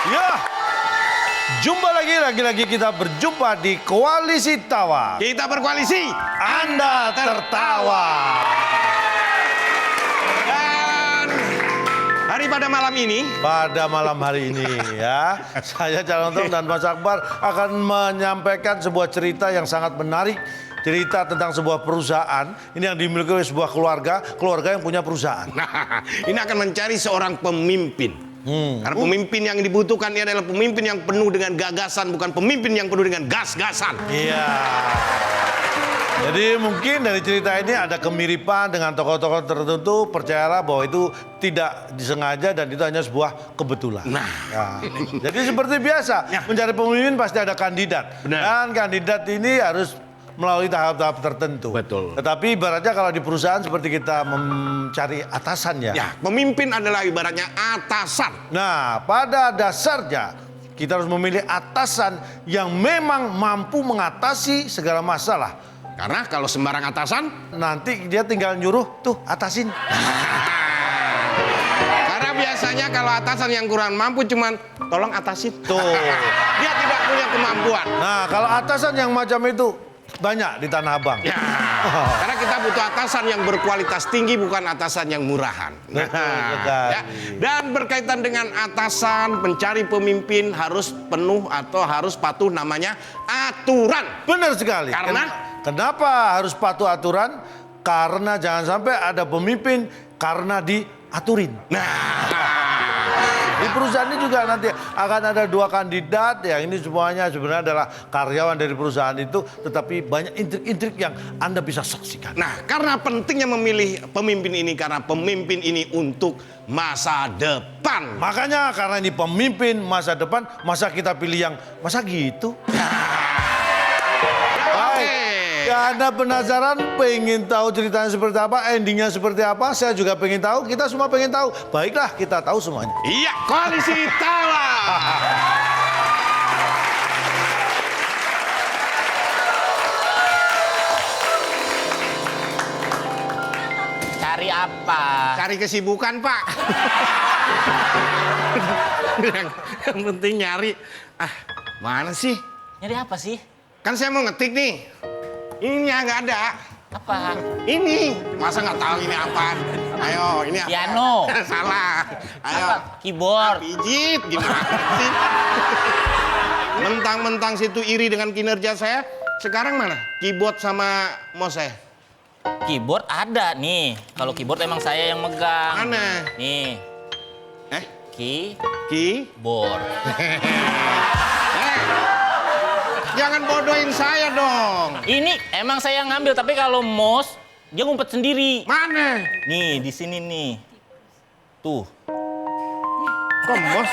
Ya, jumpa lagi kita berjumpa di Koalisi Tawa. Kita berkoalisi. Anda tertawa. Dan pada malam ini. Pada malam hari ini ya, saya Calon dan Mas Akbar akan menyampaikan sebuah cerita yang sangat menarik. Cerita tentang sebuah perusahaan, ini yang dimiliki oleh sebuah keluarga yang punya perusahaan. Nah, ini akan mencari seorang pemimpin. Karena pemimpin yang dibutuhkan ini adalah pemimpin yang penuh dengan gagasan, bukan pemimpin yang penuh dengan gas-gasan. Iya. Jadi mungkin dari cerita ini ada kemiripan dengan tokoh-tokoh tertentu. Percayalah bahwa itu tidak disengaja dan itu hanya sebuah kebetulan. Nah. Ya. Jadi seperti biasa, mencari pemimpin pasti ada kandidat. Benar. Dan kandidat ini harus melalui tahap-tahap tertentu. Betul. Tetapi ibaratnya kalau di perusahaan seperti kita mencari atasannya. Ya, pemimpin adalah ibaratnya atasan. Nah, pada dasarnya kita harus memilih atasan yang memang mampu mengatasi segala masalah. Karena kalau sembarang atasan, Nanti dia tinggal nyuruh, tuh atasin. karena biasanya kalau atasan yang kurang mampu cuman tolong atasin. Tuh. Dia tidak punya kemampuan. Nah, kalau atasan yang macam itu banyak di Tanah Abang. Ya, karena kita butuh atasan yang berkualitas tinggi, bukan atasan yang murahan. Betul sekali. Ya. Dan berkaitan dengan atasan, pencari pemimpin harus penuh atau harus patuh namanya aturan. Benar sekali. Karena? Kenapa harus patuh aturan? Karena jangan sampai ada pemimpin karena diaturin. Di perusahaan ini juga nanti akan ada 2 kandidat yang ini semuanya sebenarnya adalah karyawan dari perusahaan itu, tetapi banyak intrik-intrik yang Anda bisa saksikan. Nah, karena pentingnya memilih pemimpin ini, karena pemimpin ini untuk masa depan. Makanya karena ini pemimpin masa depan, masa kita pilih yang masa gitu? Baik. Ya, Anda penasaran, pengen tahu ceritanya seperti apa, endingnya seperti apa? Saya juga pengen tahu, kita semua pengen tahu. Baiklah, kita tahu semuanya. Iya, Koalisi Tawa. Cari apa? Cari kesibukan, Pak. yang penting nyari. Mana sih? Nyari apa sih? Kan saya mau ngetik nih. Ini nggak ada. Apa? Ini. Masa nggak tahu ini apaan? Ayo, ini apa? Piano. Salah. Ayo. Apa? Keyboard. Pijit. Gimana sih? Mentang-mentang situ iri dengan kinerja saya. Sekarang mana? Keyboard sama mouse saya. Keyboard ada nih. Kalau keyboard emang saya yang megang. Mana? Nih. Ki? Keyboard. Jangan bodohin saya dong. Ini emang saya yang ngambil, tapi kalau mouse dia ngumpet sendiri. Mana? Nih, di sini nih. Tuh. Kok mos?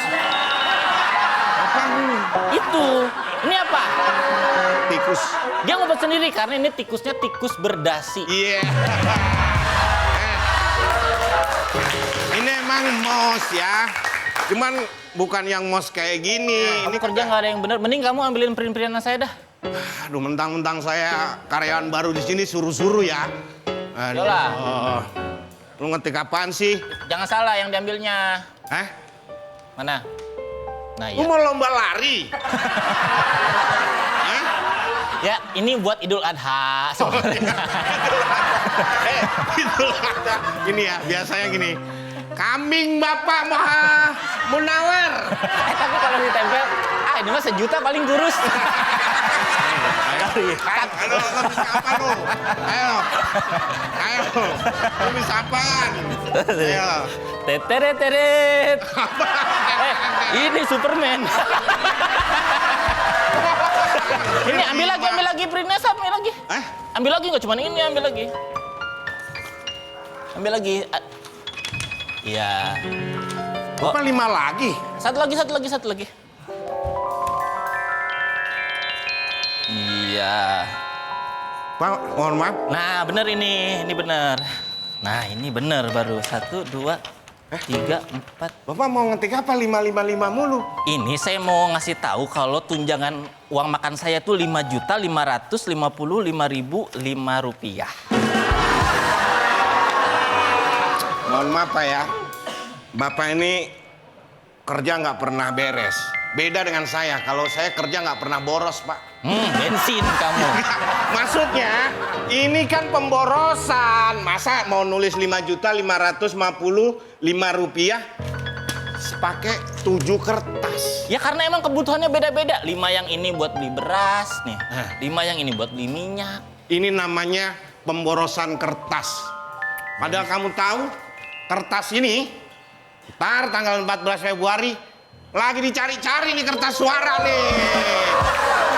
Apa ini? Itu. Ini apa? Tikus. Dia ngumpet sendiri karena ini tikusnya tikus berdasi. Iya. Ini emang mos ya. Cuman bukan yang mos kayak gini. Ini kerja nggak ada yang bener. Mending kamu ambilin print-printan saya dah. Aduh, mentang-mentang saya karyawan baru di sini suruh-suruh ya. Aduh. Yolah. Lu ngetik apaan sih? Jangan salah yang diambilnya. Hah? Mana? Nah, Lu ya. mau lomba lari? Hah? Ya, ini buat Idul Adha sebenarnya. Idul Adha. Ini ya, biasanya gini. Kambing Bapak Maha Munawar. Tapi kalau ditempel, ini mah 1 juta paling kurus. Ayo, lo bisa apa lu? Ayo, lu bisa apaan? Ayo. Teteret. Ini Superman. Ini ambil lagi printnya, ambil lagi. Ambil lagi, nggak cuma ini, ambil lagi. Ambil lagi. Iya. Bapak 5 lagi? Satu lagi. Iya. Pak, mohon maaf. Nah, bener ini bener. Nah, ini bener baru 1, 2, 3, 4. Bapak mau ngetik apa 555 mulu? Ini saya mau ngasih tahu kalau tunjangan uang makan saya tuh 5.555.005 rupiah. Mohon maaf Pak ya. Bapak ini kerja nggak pernah beres. Beda dengan saya, kalau saya kerja nggak pernah boros, Pak. Bensin kamu. Maksudnya, ini kan pemborosan. Masa mau nulis 5.555.000 rupiah pakai 7 kertas? Ya karena emang kebutuhannya beda-beda. 5 yang ini buat beli beras nih. 5 yang ini buat beli minyak. Ini namanya pemborosan kertas. Padahal kamu tahu, kertas ini ntar tanggal 14 Februari lagi dicari-cari nih kertas suara nih.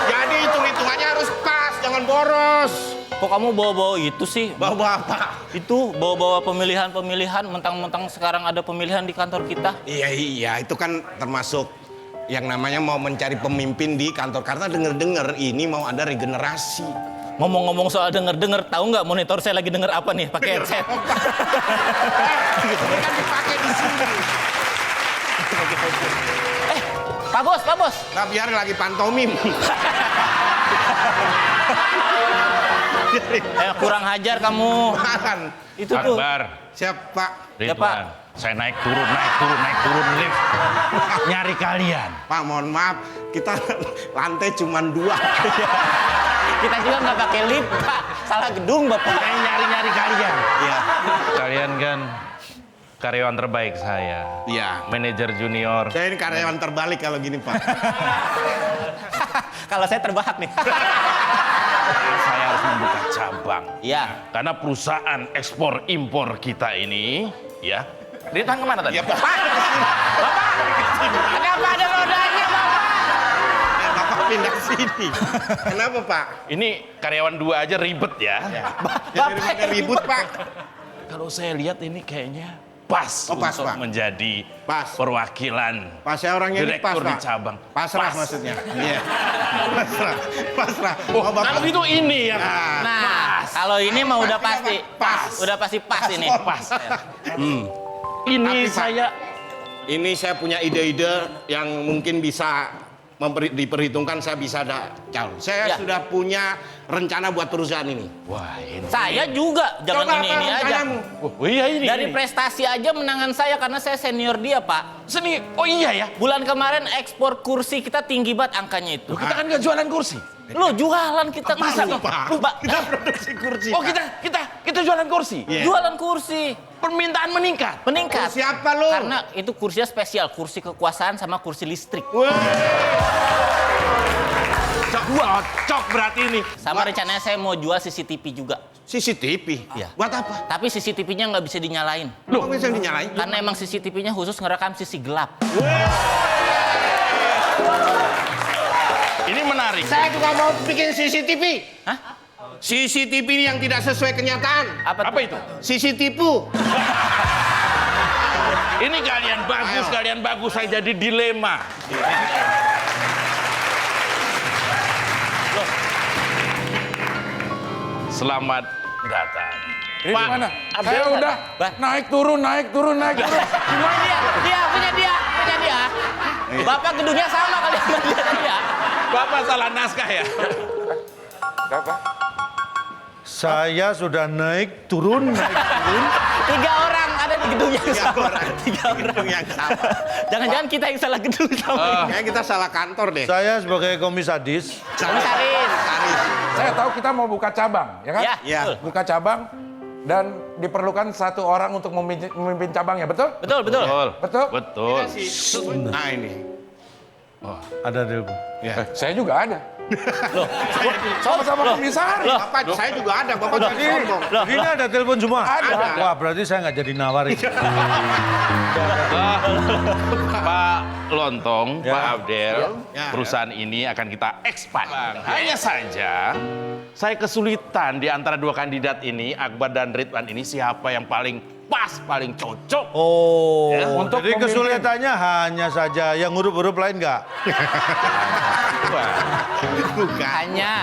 Jadi hitung-hitungannya harus pas, jangan boros. Kok kamu bawa-bawa itu sih? Bawa apa? Itu bawa-bawa pemilihan-pemilihan, mentang-mentang sekarang ada pemilihan di kantor kita. Iya, itu kan termasuk yang namanya mau mencari pemimpin di kantor. Karena denger-denger ini mau ada regenerasi. Ngomong-ngomong soal denger-denger, tahu nggak monitor saya lagi denger apa nih pakai headset? Ini kan dipakai di sini. Pak Bos. Nah, biar lagi pantomim. Kurang hajar kamu. Bukan. Itu tuh. Akbar, Siapa? Ya, Ridwan, Pak. saya naik turun lift. Nyari kalian. Pak, mohon maaf, kita lantai cuma 2. Kita juga nggak pakai lift, Pak. Salah gedung, Bapak. Saya nyari kalian. Iya. Kalian kan karyawan terbaik saya. Iya. Manajer junior. Saya ini karyawan terbalik kalau gini, Pak. Kalau saya terbahak nih. Saya harus membuka cabang. Iya. Karena perusahaan ekspor impor kita ini, ya. Ridwan kemana tadi? Iya, Pak. Kenapa ada rodanya, Bapak? Bapak pindah ke sini. Kenapa, Pak? Ini karyawan 2 aja ribet ya. Bapak ribut, Pak. Kalau saya lihat ini kayaknya pas, Oh, pas, untuk Pak. menjadi Pas. perwakilan Pas saya orangnya ini pas, direktur di Pak. cabang. Pasrah Pas. maksudnya. Iya. Pasrah. Oh, Bapak. kalau itu ini yang Nah, kalau ini mah udah pasti. Pas. Udah pasti pas ini. pas. Ini Tapi, Pak, saya Ini saya punya ide-ide yang mungkin bisa diperhitungkan, saya bisa ada calon. Saya Ya. sudah punya rencana buat perusahaan ini. wah ini. Saya juga, jangan Coba apa ini aja. rencanamu? Oh iya ini. Dari ini. prestasi aja menangan saya karena saya senior dia, Pak. Seni. Oh iya ya. Bulan kemarin ekspor kursi kita tinggi banget angkanya itu. Loh, kita kan nggak jualan kursi. Lo jualan kita Masa, kursi. Pak? Lupa. Kita produksi kursi. Oh Pak. kita jualan kursi. Iya. Jualan kursi. Permintaan meningkat. Meningkat. Siapa lo? Karena itu kursinya spesial, kursi kekuasaan sama kursi listrik. Cocok berarti ini. Sama rencananya saya mau jual CCTV juga. CCTV? Iya. Buat apa? Tapi CCTV-nya nggak bisa dinyalain. Kok bisa dinyalain? Karena emang CCTV-nya khusus ngerekam sisi gelap. Ini menarik. Saya juga mau bikin CCTV. Hah? CCTV ini yang tidak sesuai kenyataan. Apa Apa itu? CCTV. Ini kalian bagus, saya jadi dilema. Loh. Selamat datang. Ini gimana? Abdel Saya nggak? udah Bah. naik turun. Punya dia. Bapak gedungnya sama kali sama dia. Bapak salah naskah ya? Apa? Saya sudah naik turun. 3 orang ada di gedung yang sama. 3 orang. Gedung yang sama. Jangan-jangan kita yang salah gedung sama. Kayaknya kita salah kantor deh. Saya sebagai komisaris. Komisaris. Saya tahu kita mau buka cabang, ya kan? Ya, Ya. betul. Buka cabang dan diperlukan 1 orang untuk memimpin cabangnya, betul? Betul. Betul? Betul. Nah ini. Ada telepon. Saya juga ada. Loh. Sama-sama komisaris. Bapak, saya juga ada. Bapak jadi sombong. Ini ada telepon semua? Ada. Wah, berarti saya nggak jadi nawarin. Pak Lontong, Ya. Pak Abdel, Ya. perusahaan ini akan kita expand. Hanya saja, saya kesulitan di antara 2 kandidat ini, Akbar dan Ridwan ini, siapa yang paling pas, paling cocok. Oh, Ya, untuk jadi pemimpin. kesulitannya hanya saja yang huruf-huruf lain nggak?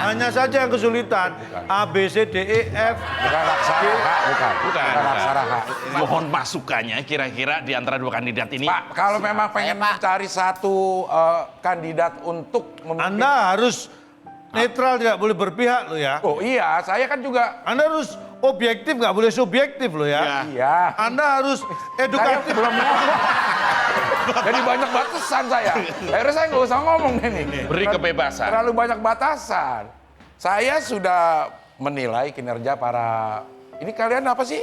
Hanya saja yang kesulitan. A, B, C, D, E, F. Bukan aksara H, bukan. Bukan. aksara H. Mohon masukannya kira-kira di antara 2 kandidat ini. Pak, kalau memang pengen Pak. mencari 1 kandidat untuk memimpin. Anda harus netral, tidak boleh berpihak loh ya. Oh iya, saya kan juga. Anda harus objektif, nggak boleh subjektif loh ya. Iya. Anda harus Saya edukatif. belum ngomong. Jadi banyak batasan saya. Akhirnya saya nggak usah ngomong ini. Beri kebebasan. Terlalu banyak batasan. Saya sudah menilai kinerja para... Ini kalian apa sih?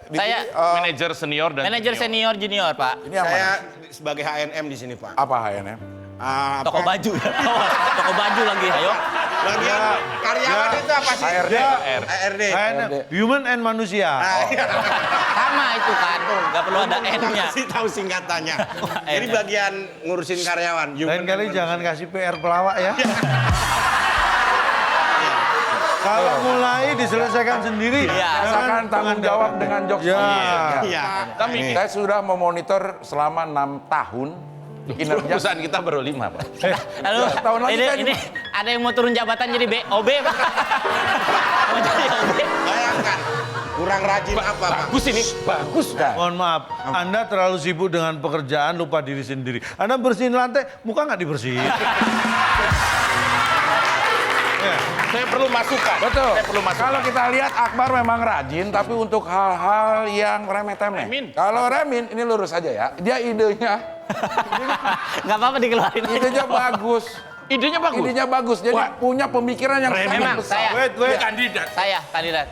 Di Saya sini, Manajer senior dan manajer senior junior, Pak. ini apa? Saya sebagai HNM di sini, Pak. Apa HNM? Toko baju. Toko baju lagi, ayo. Bagian karyawan itu apa sih? HRD. HRD. Human and manusia. Sama itu kan, nggak perlu ada N-nya. Kasih tahu singkatannya. Jadi bagian ngurusin karyawan. Lain kali jangan kasih PR pelawak ya. Kalau mulai diselesaikan sendiri. Iya. Rasakan tanggung jawab dengan jokes. Ya. Iya. Kami Saya sudah memonitor selama 6 tahun kinerja. perusahaan kita baru 5, Pak. Lalu, tahun lagi kan- ini ada yang mau turun jabatan jadi OB, Pak. Mau jadi OB. Bayangkan. Kurang rajin apa, Pak? Bagus ini, bagus. Mohon maaf, Anda terlalu sibuk dengan pekerjaan, lupa diri sendiri. Anda bersihin lantai, muka nggak dibersihin. Saya perlu masukan. Betul. Saya perlu masukan. Kalau kita lihat Akbar memang rajin, tapi untuk hal-hal yang remeh-temeh. Remin. Kalau Remin, ini lurus aja ya. Dia idenya Nggak apa-apa dikeluarin. idenya bagus. Idenya bagus. Idenya bagus. Jadi punya pemikiran yang sangat Memang besar. saya, Wait. Kandidat. saya kandidat.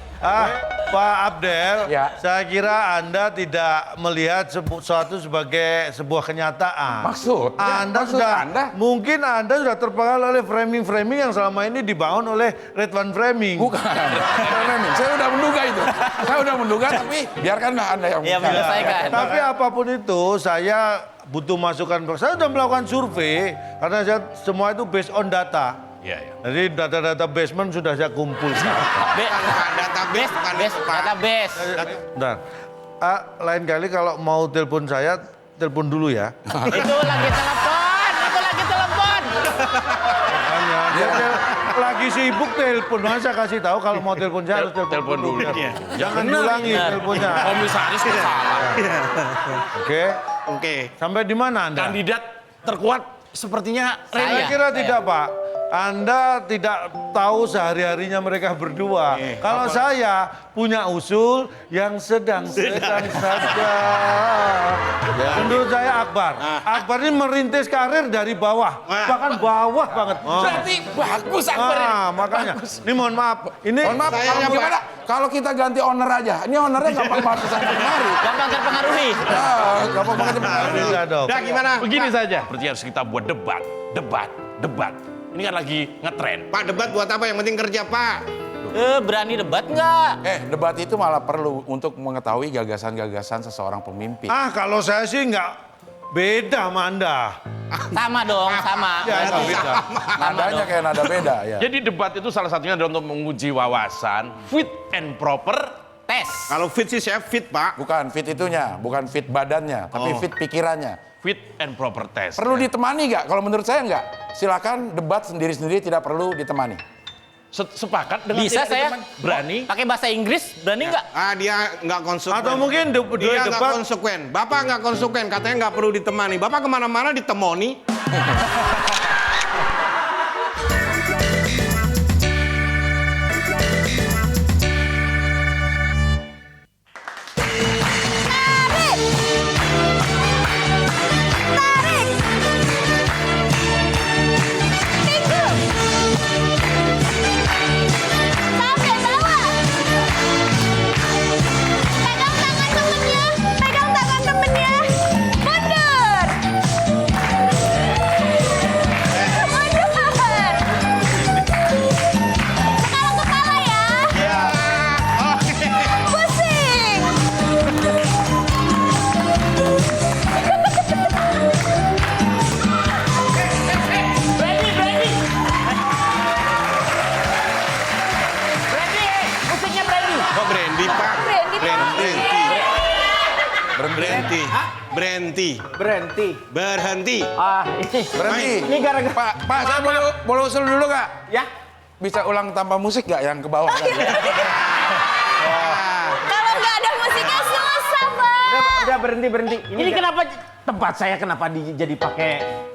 Pak Abdel, Ya. saya kira Anda tidak melihat sesuatu sebagai sebuah kenyataan. Maksud? Anda Maksud sudah, Anda? mungkin Anda sudah terpengaruh oleh framing-framing yang selama ini dibangun oleh Ridwan Framing. Bukan. Remin. Saya udah menduga itu. Saya udah menduga, tapi biarkanlah Anda yang Iya, bicara. menyelesaikan. Tapi apapun itu, saya butuh masukan. Saya sudah melakukan survei, karena semua itu based on data. Iya, iya. Jadi data-data basement sudah saya kumpulkan. Bukan database, bukan itu, Pak. Database. Bentar. Lain kali kalau mau telepon saya, telepon dulu ya. Itu lagi telepon. Makanya, dia lagi sibuk telepon. Masa saya kasih tahu kalau mau telepon saya harus Telepon dulu. Iya. Jangan diulangi teleponnya. Komisaris salah. Oke. Oke. Sampai di mana Anda? Kandidat terkuat sepertinya Saya kira tidak, Pak. Anda tidak tahu sehari-harinya mereka berdua. Kalau saya punya usul yang sedang-sedang saja. Menurut saya Akbar. Akbar ini merintis karir dari bawah. Bahkan bawah banget. berarti bagus Akbar ini. Makanya. Ini mohon maaf. Ini Mohon maaf, Saya kalau yang gimana? Kalau kita ganti owner aja. Ini ownernya gampang banget kesana kemari. Gampang terpengaruhi. Gampang banget mempengaruhi. Tidak dong. Udah gimana? Begini saja. Seperti harus kita buat debat. Ini kan lagi ngetren. Pak, debat buat apa? Yang penting kerja, Pak. Berani debat nggak? Debat itu malah perlu untuk mengetahui gagasan-gagasan seseorang pemimpin. Kalau saya sih nggak beda sama Anda. Sama dong, sama. Ya, nggak beda. Nadanya kayak nada beda ya. Jadi debat itu salah satunya adalah untuk menguji wawasan, fit and proper. Tes. Kalau fit sih saya fit, Pak. Bukan fit itunya, bukan fit badannya, tapi fit pikirannya. Fit and proper test. Perlu ditemani nggak? Kalau menurut saya nggak. Silakan debat sendiri-sendiri, tidak perlu ditemani. Sepakat dengan Bisa tidak saya? teman? Berani? Pakai bahasa Inggris, berani nggak? Dia nggak konsekuen. Atau mungkin Dia nggak debat. konsekuen. Bapak nggak konsekuen, katanya nggak perlu ditemani. Bapak kemana-mana ditemoni. Sampai bawah. Pegang tangan temennya. Mundur. Sekarang kepala ya. Pusing. Musiknya berani. Kok Brandy, Pak? Brandy, Pak. Berhenti. Berhenti. Ini. Berhenti. Ini gara-gara. Pak, saya boleh usul dulu nggak? Ya. Bisa ulang tanpa musik nggak yang ke bawah tadi? Kalau nggak ada musiknya susah, Pak. Udah berhenti. Ini kenapa tempat saya kenapa jadi pakai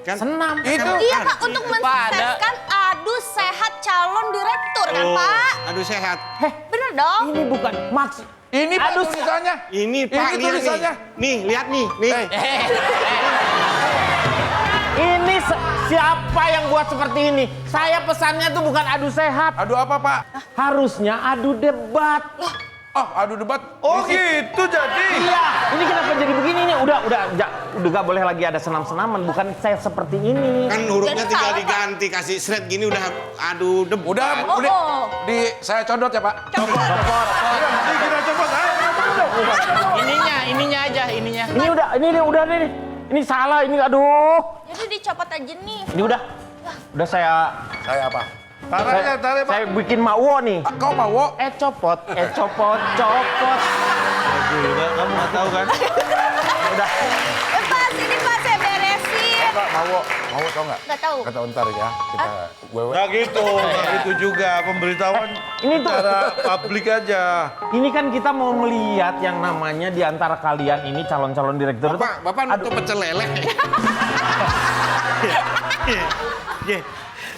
senam? Itu. Iya, Pak, untuk Pak, mensukseskan adu sehat calon direktur kan, Pak? Aduh sehat. Bener dong? Ini bukan maksud. Ini Pak Aduh, tulisannya. Ini Pak, Ini lihat tulisannya. nih. Nih, lihat nih. Eh, Siapa yang buat seperti ini? Saya pesannya tuh bukan adu sehat. Adu apa, Pak? Harusnya adu debat. Oh, adu debat. Oh gitu jadi. Iya, ini kenapa jadi begini nih? Udah gak boleh lagi ada senam-senaman. Bukan saya seperti ini. Kan hurufnya Jadi tinggal salah, diganti, kasih shred gini udah adu debat. Udah, Oh. saya codot ya, Pak. Nanti kita coba. Ininya aja, ininya. Ini udah nih. Ini salah, ini aduh. Jadi dicopot aja nih. Ini udah saya Saya apa? Tarik Pak. saya bikin mawo nih. Kau mau? Copot. Aduh, kamu nggak tahu kan? Udah. Pas, ini pas saya beresin. Pak, mau tau nggak? Nggak tahu. Nggak tahu ntar ya, kita wewe. Nggak gitu juga pemberitahuan Ini tuh- secara publik aja. Ini kan kita mau melihat yang namanya di antara kalian ini calon-calon direktur itu. Bapak nutup pecel lele.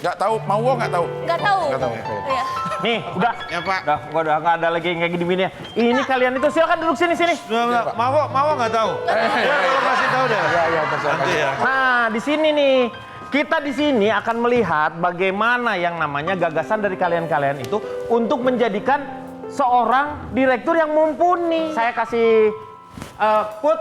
Nggak tahu, mau nggak tahu? Nggak tahu. Nggak tahu. Oke. Iya. Nih, udah. Ya, Pak. Udah nggak ada lagi yang kayak gini-gini ya. Ini kalian itu silakan duduk sini. Nggak, mau nggak tahu? Ya kalau kasih tahu deh. Ya, terserah. Nanti ya. Nah, di sini nih. Kita di sini akan melihat bagaimana yang namanya gagasan dari kalian-kalian itu untuk menjadikan seorang direktur yang mumpuni. Saya kasih Put,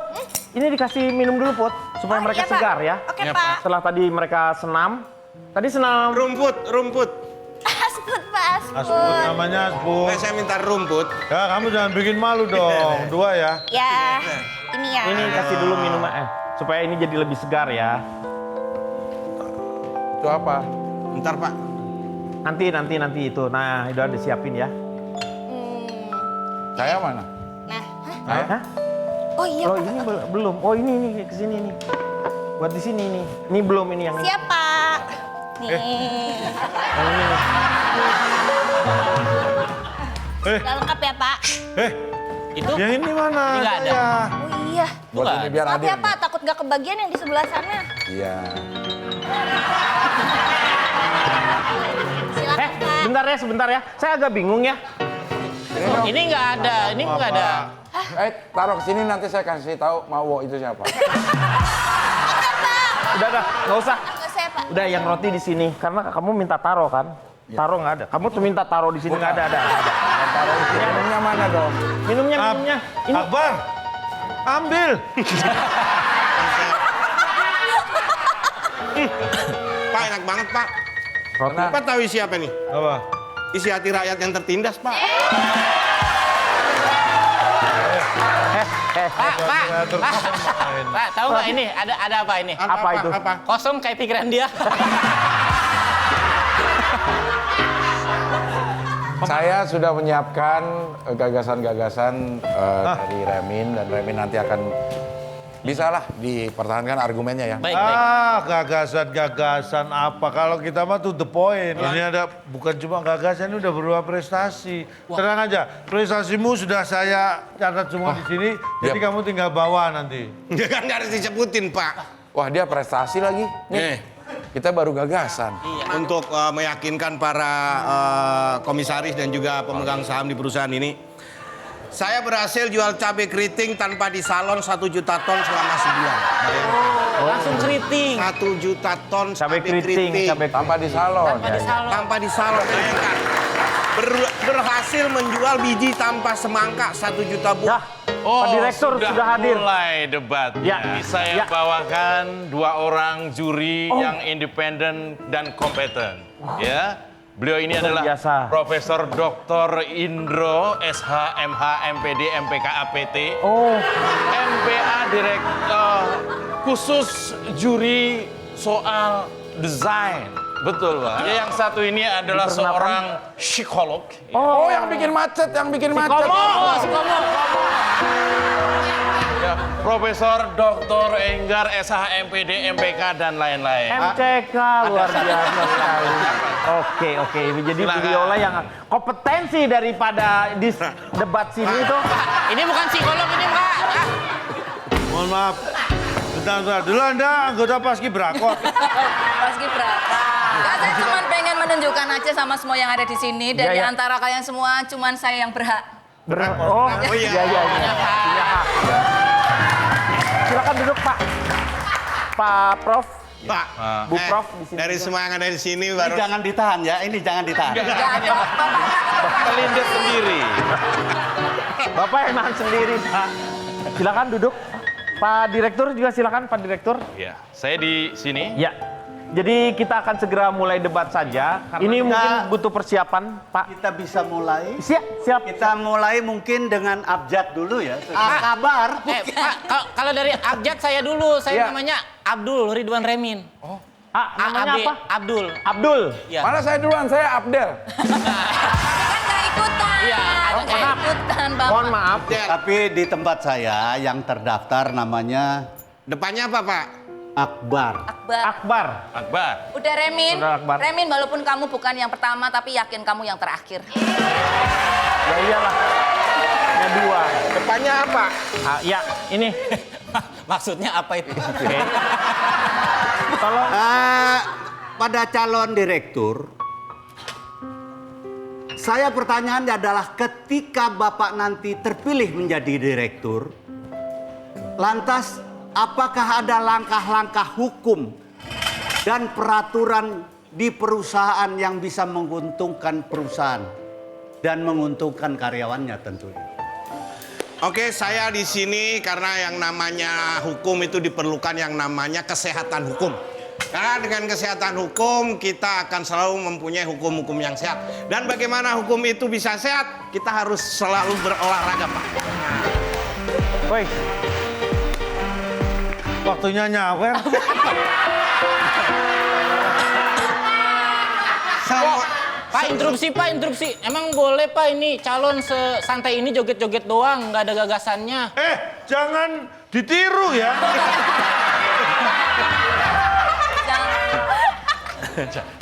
ini dikasih minum dulu Put, supaya Oh, mereka iya, Pak. segar ya. Oke, Ya, Pak. Setelah tadi mereka senam, Rumput. Asput, Pak, Asput asput. namanya Asput. Saya minta rumput. Ya kamu jangan bikin malu dong. 2 ya. Ya, ini ya. ini kasih dulu minumnya supaya ini jadi lebih segar ya. Itu apa? Bentar, Pak. Nanti itu. Nah, udah disiapin ya. Saya mana? Nah, Hah? oh iya, Oh Pak. ini belum. Oh ini kesini nih. Buat di sini nih. Ini belum ini yang. Siap, Pak. Nih. Yang ini nih. Udah lengkap ya, Pak? Itu Yang ini mana? Ini nggak ada. Ya. Oh iya. Buat Bukan. ini biar Maaf adil. ya, Pak. Takut nggak kebagian yang di sebelah sana. Iya. Silakan, Pak. Sebentar ya. Saya agak bingung ya. ini nggak ada, ini nggak ada. Taruh ke sini nanti saya kasih tahu mau itu siapa. Udah, nggak usah. Nggak saya, Pak. Udah yang roti di sini karena kamu minta taro kan. Taro nggak ada. Kamu tuh minta taro di sini nggak ada. Taruh di sini. Minumnya mana dong? Minumnya. Ini Akbar, ambil. Pak, enak banget, Pak. roti. Bapak tahu isi apa nih? Apa? Isi hati rakyat yang tertindas, Pak. Pak, tahu nggak ini? Ada apa ini? Apa itu? Apa? Kosong kayak pikiran dia. Saya sudah menyiapkan gagasan-gagasan dari Remin dan Remin nanti akan bisalah dipertahankan argumennya ya. Baik. Gagasan-gagasan apa? Kalau kita mah to the point. Ini ada bukan cuma gagasan, ini udah berupa prestasi. Tenang aja, prestasimu sudah saya catat semua di sini. Jadi Yap. kamu tinggal bawa nanti. Kan nggak harus disebutin, Pak. Wah, dia prestasi lagi. Nih, kita baru gagasan. Untuk meyakinkan para komisaris dan juga pemegang saham di perusahaan ini. Saya berhasil jual cabai keriting tanpa disalon 1 juta ton selama sebulan. Langsung keriting. 1 juta ton Cabai cabai keriting, keriting. cabai Tanpa di salon. Tanpa disalon. Tanpa disalon. Bayangkan. Berhasil menjual biji tanpa semangka 1 juta buah. Pak Direktur sudah hadir. Mulai debatnya. Ya, Saya ya. bawakan 2 orang juri yang independen dan kompeten. Ya. Beliau ini Luar adalah biasa. Profesor Dr. Indro, SH, MH, MPD, MPK, APT. Oh, MPA Direktur khusus juri soal desain. Betul, Pak. Ya, yang satu ini adalah seorang psikolog. Oh, yang bikin macet, Ya, Profesor Dr. Enggar, SH, MPD, MPK, dan lain-lain. MCK luar biasa sekali. Oke. Jadi Silakan. beliaulah yang kompetensi daripada di debat sini itu. Ini bukan psikolog ini, Pak. Mohon maaf. Bentar. Dulu Anda anggota Paskibrakot. Paskibraka. Enggak, saya cuma pengen menunjukkan aja sama semua yang ada di sini dan Iya, di iya. antara kalian semua cuman saya yang berhak. Oh iya. Silakan duduk Pak. Pak Prof. Pak, Bu Prof di sini dari juga. semua yang ada di sini Ini baru jangan ditahan ya, ini jangan ditahan. Kelindes sendiri. Bapak yang nahan sendiri, Pak. Silakan duduk. Pak Direktur juga silakan, Pak Direktur. Ya, saya di sini. Ya. Jadi kita akan segera mulai debat saja. Ini kita- mungkin butuh persiapan, Pak. Kita bisa mulai. Siap. Kita mulai mungkin dengan abjad dulu ya. Kabar. Pak, kalau dari abjad saya dulu. Saya namanya Abdul Ridwan Remin. Namanya apa? Abdul. Abdul. Ya. Mana saya duluan, saya Abdel. Kan nggak ikutan. Iya, Nggak ikutan, Bapak. Mohon maaf. Tapi di tempat saya yang terdaftar namanya depannya apa, Pak? Akbar. Akbar. Akbar. Akbar. Udah Remin. Udah, Akbar. Remin walaupun kamu bukan yang pertama tapi yakin kamu yang terakhir. Ya iyalah. Yang dua. Depannya apa? Ya, ini. Maksudnya apa itu? Oke. Tolong. Pada calon direktur, saya pertanyaannya adalah ketika Bapak nanti terpilih menjadi direktur, lantas apakah ada langkah-langkah hukum dan peraturan di perusahaan yang bisa menguntungkan perusahaan dan menguntungkan karyawannya tentunya? Oke, saya di sini karena yang namanya hukum itu diperlukan yang namanya kesehatan hukum. Karena dengan kesehatan hukum kita akan selalu mempunyai hukum-hukum yang sehat. Dan bagaimana hukum itu bisa sehat? Kita harus selalu berolahraga, Pak. Woi. Waktunya nyawer. Pak, interupsi. Emang boleh Pak ini calon sesantai ini joget-joget doang, nggak ada gagasannya. Jangan ditiru ya.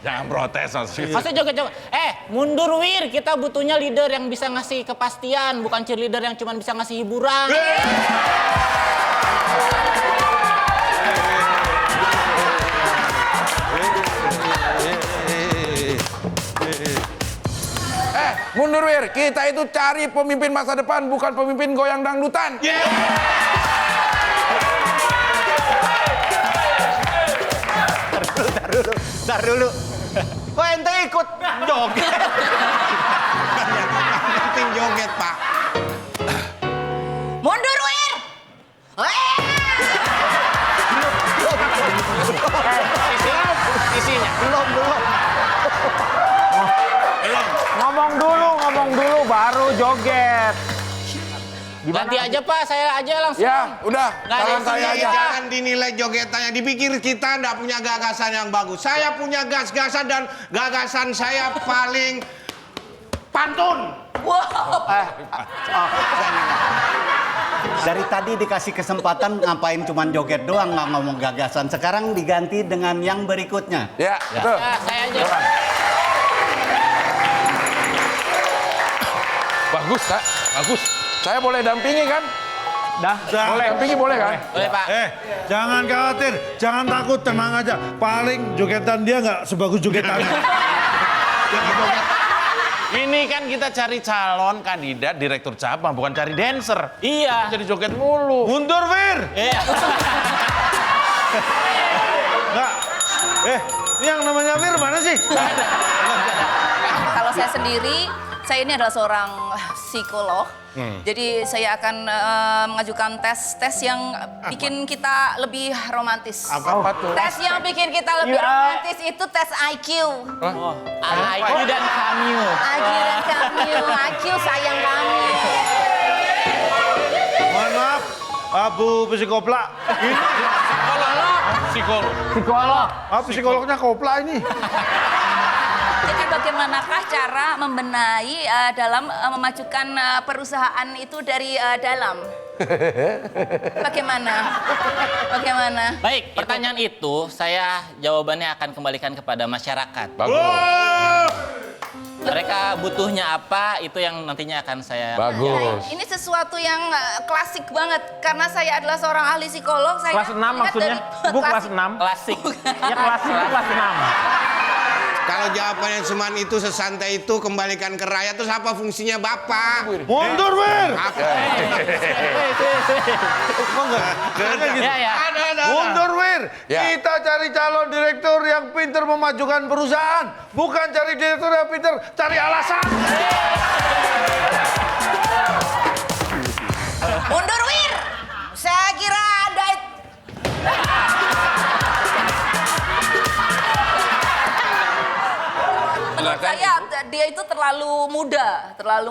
Jangan protes, Mas. Maksudnya joget-joget. Mundur Wir, kita butuhnya leader yang bisa ngasih kepastian, bukan cheerleader yang cuma bisa ngasih hiburan. Mundur Wir, kita itu cari pemimpin masa depan, bukan pemimpin goyang dangdutan. Ntar dulu. Kok ente ikut joget? Penting joget, Pak. Mundur, Wir. Isinya. Belum. Ngomong dulu baru joget. Ganti aja Pak, saya aja langsung. Ya, udah. Nggak ada Tangan saya isinya. aja. Jangan dinilai jogetannya. Dipikir kita nggak punya gagasan yang bagus. Saya punya gas-gasan dan gagasan saya paling pantun. Dari tadi dikasih kesempatan ngapain cuman joget doang, nggak ngomong gagasan. Sekarang diganti dengan yang berikutnya. Ya, betul. Ya, saya aja. Bagus, Kak. Bagus. Saya boleh dampingi kan? Dah, Boleh dampingi boleh kan? Boleh Pak. Jangan khawatir, jangan takut, tenang aja. Paling jogetan dia nggak sebagus jogetan. Ini kan kita cari calon kandidat direktur cabang, bukan cari dancer. Iya. Jadi joget mulu. Mundur, Wir. Iya. Nggak. Ini yang namanya Wir mana sih? Kalau saya sendiri, saya ini adalah seorang psikolog. Jadi saya akan mengajukan tes yang bikin kita lebih romantis. Apa tuh? Tes yang bikin kita lebih romantis itu tes IQ. IQ dan Kamil. IQ dan kamu, IQ sayang kamu. Mohon maaf, Bu Psikopla. Ini Psikolog. psikolog. psikolognya kopla ini. Jadi bagaimanakah cara membenahi dalam memajukan perusahaan itu dari dalam? Bagaimana? Baik, pertanyaan itu saya jawabannya akan kembalikan kepada masyarakat. Bagus. Mereka butuhnya apa, itu yang nantinya akan saya... Bagus. Ini sesuatu yang klasik banget karena saya adalah seorang ahli psikolog. Saya Kelas 6 melihat maksudnya? dari- Bu kelas 6? Klasik. Ya klasik itu kelas 6. Kalau jawabannya cuma itu sesantai itu kembalikan ke rakyat, terus apa fungsinya Bapak? Mundur, Wir. Ya, ya. Mundur, Wir. Ya. Kita cari calon direktur yang pintar memajukan perusahaan. Bukan cari direktur yang pintar cari alasan. Mundur, Wir. Saya kira Anda menurut saya dia itu terlalu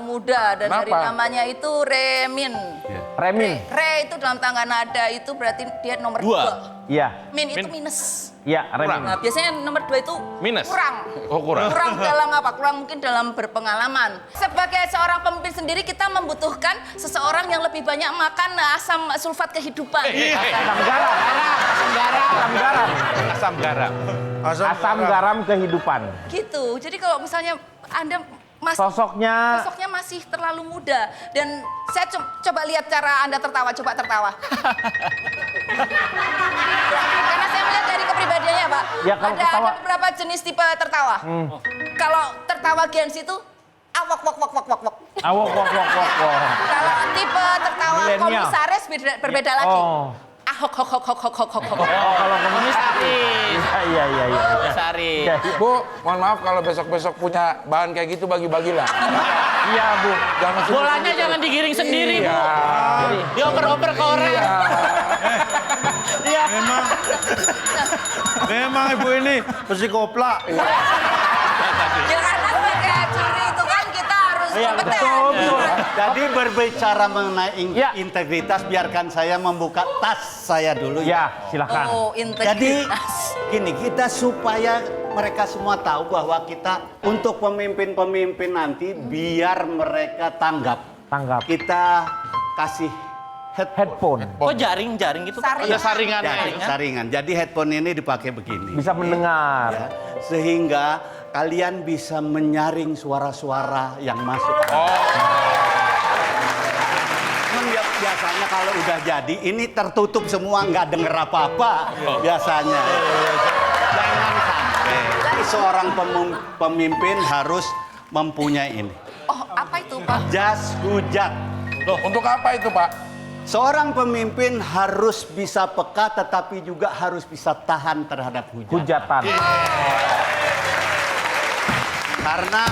muda dan dari Kenapa? namanya itu Remin. Remin. Re itu dalam tangga nada itu berarti dia nomor 2. Iya. Min itu minus. Iya, Remin. Nah, biasanya nomor 2 itu Minus? kurang. Oh, kurang. Kurang dalam apa? Kurang mungkin dalam berpengalaman. Sebagai seorang pemimpin sendiri kita membutuhkan seseorang yang lebih banyak makan asam sulfat kehidupan. Asam garam. Asam garam. Asam garam. Asam garam kehidupan. Gitu. Jadi kalau misalnya Anda Sosoknya masih terlalu muda dan saya coba lihat cara Anda tertawa, coba tertawa. Karena saya melihat dari kepribadiannya, Pak. Ya, kalau ada ketawa- beberapa jenis tipe tertawa. Kalau tertawa Gens itu awak wak wak wak wak wak. awok wok. Kalau tipe tertawa Milenial. komisaris berbeda lagi. Oh. Ahok hok hok hok hok hok hok. Oh, kalau komunis Iya. Sari. Bu, mohon maaf kalau besok-besok punya bahan kayak gitu bagi-bagilah. Iya, Bu. Jangan Bolanya jangan digiring sendiri, Bu. Iya. Dioper-oper ke orang. Iya. Memang ibu ini psikoplak. Ya karena sebagai juri itu kan kita harus Iya, kompeten. betul. Jadi berbicara mengenai Ya. integritas, biarkan saya membuka tas saya dulu Ya, silakan. Oh, Jadi integritas. gini, kita supaya mereka semua tahu bahwa kita untuk pemimpin-pemimpin nanti biar mereka tanggap. Kita kasih Headphone. Kok jaring-jaring gitu? Saring. Ada saringannya. saringan. Jadi headphone ini dipakai begini. Bisa mendengar. Ya, sehingga kalian bisa menyaring suara-suara yang masuk. Biasanya kalau udah jadi ini tertutup semua, nggak denger apa-apa biasanya. Jangan sampai seorang pemimpin harus mempunyai ini. Oh, apa itu, Pak? Jas hujat. Loh, untuk apa itu, Pak? Seorang pemimpin harus bisa peka tetapi juga harus bisa tahan terhadap hujat. Hujatan. Karena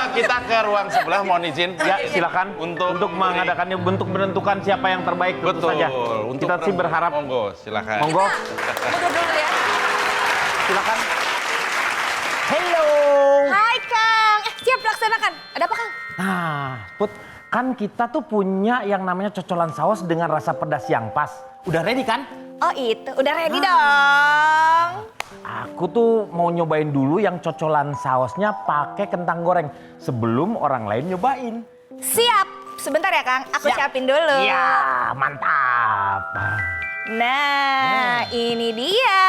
Kita ke ruang sebelah, mohon izin. Ya, silakan. Untuk mengadakannya, untuk menentukan siapa yang terbaik tentu Betul. saja. Untuk Kita sih berharap. Monggo, silakan. Monggo, Mundur dulu ya. silakan. Hello. Hai Kang. Siap laksanakan. Ada apa Kang? Nah, Put, kan kita tuh punya yang namanya cocolan saus dengan rasa pedas yang pas. Udah ready kan? Oh itu, udah ready dong. Aku tuh mau nyobain dulu yang cocolan sausnya pakai kentang goreng sebelum orang lain nyobain. Siap. Sebentar ya Kang, aku siapin dulu. Iya, mantap. Nah, ini dia.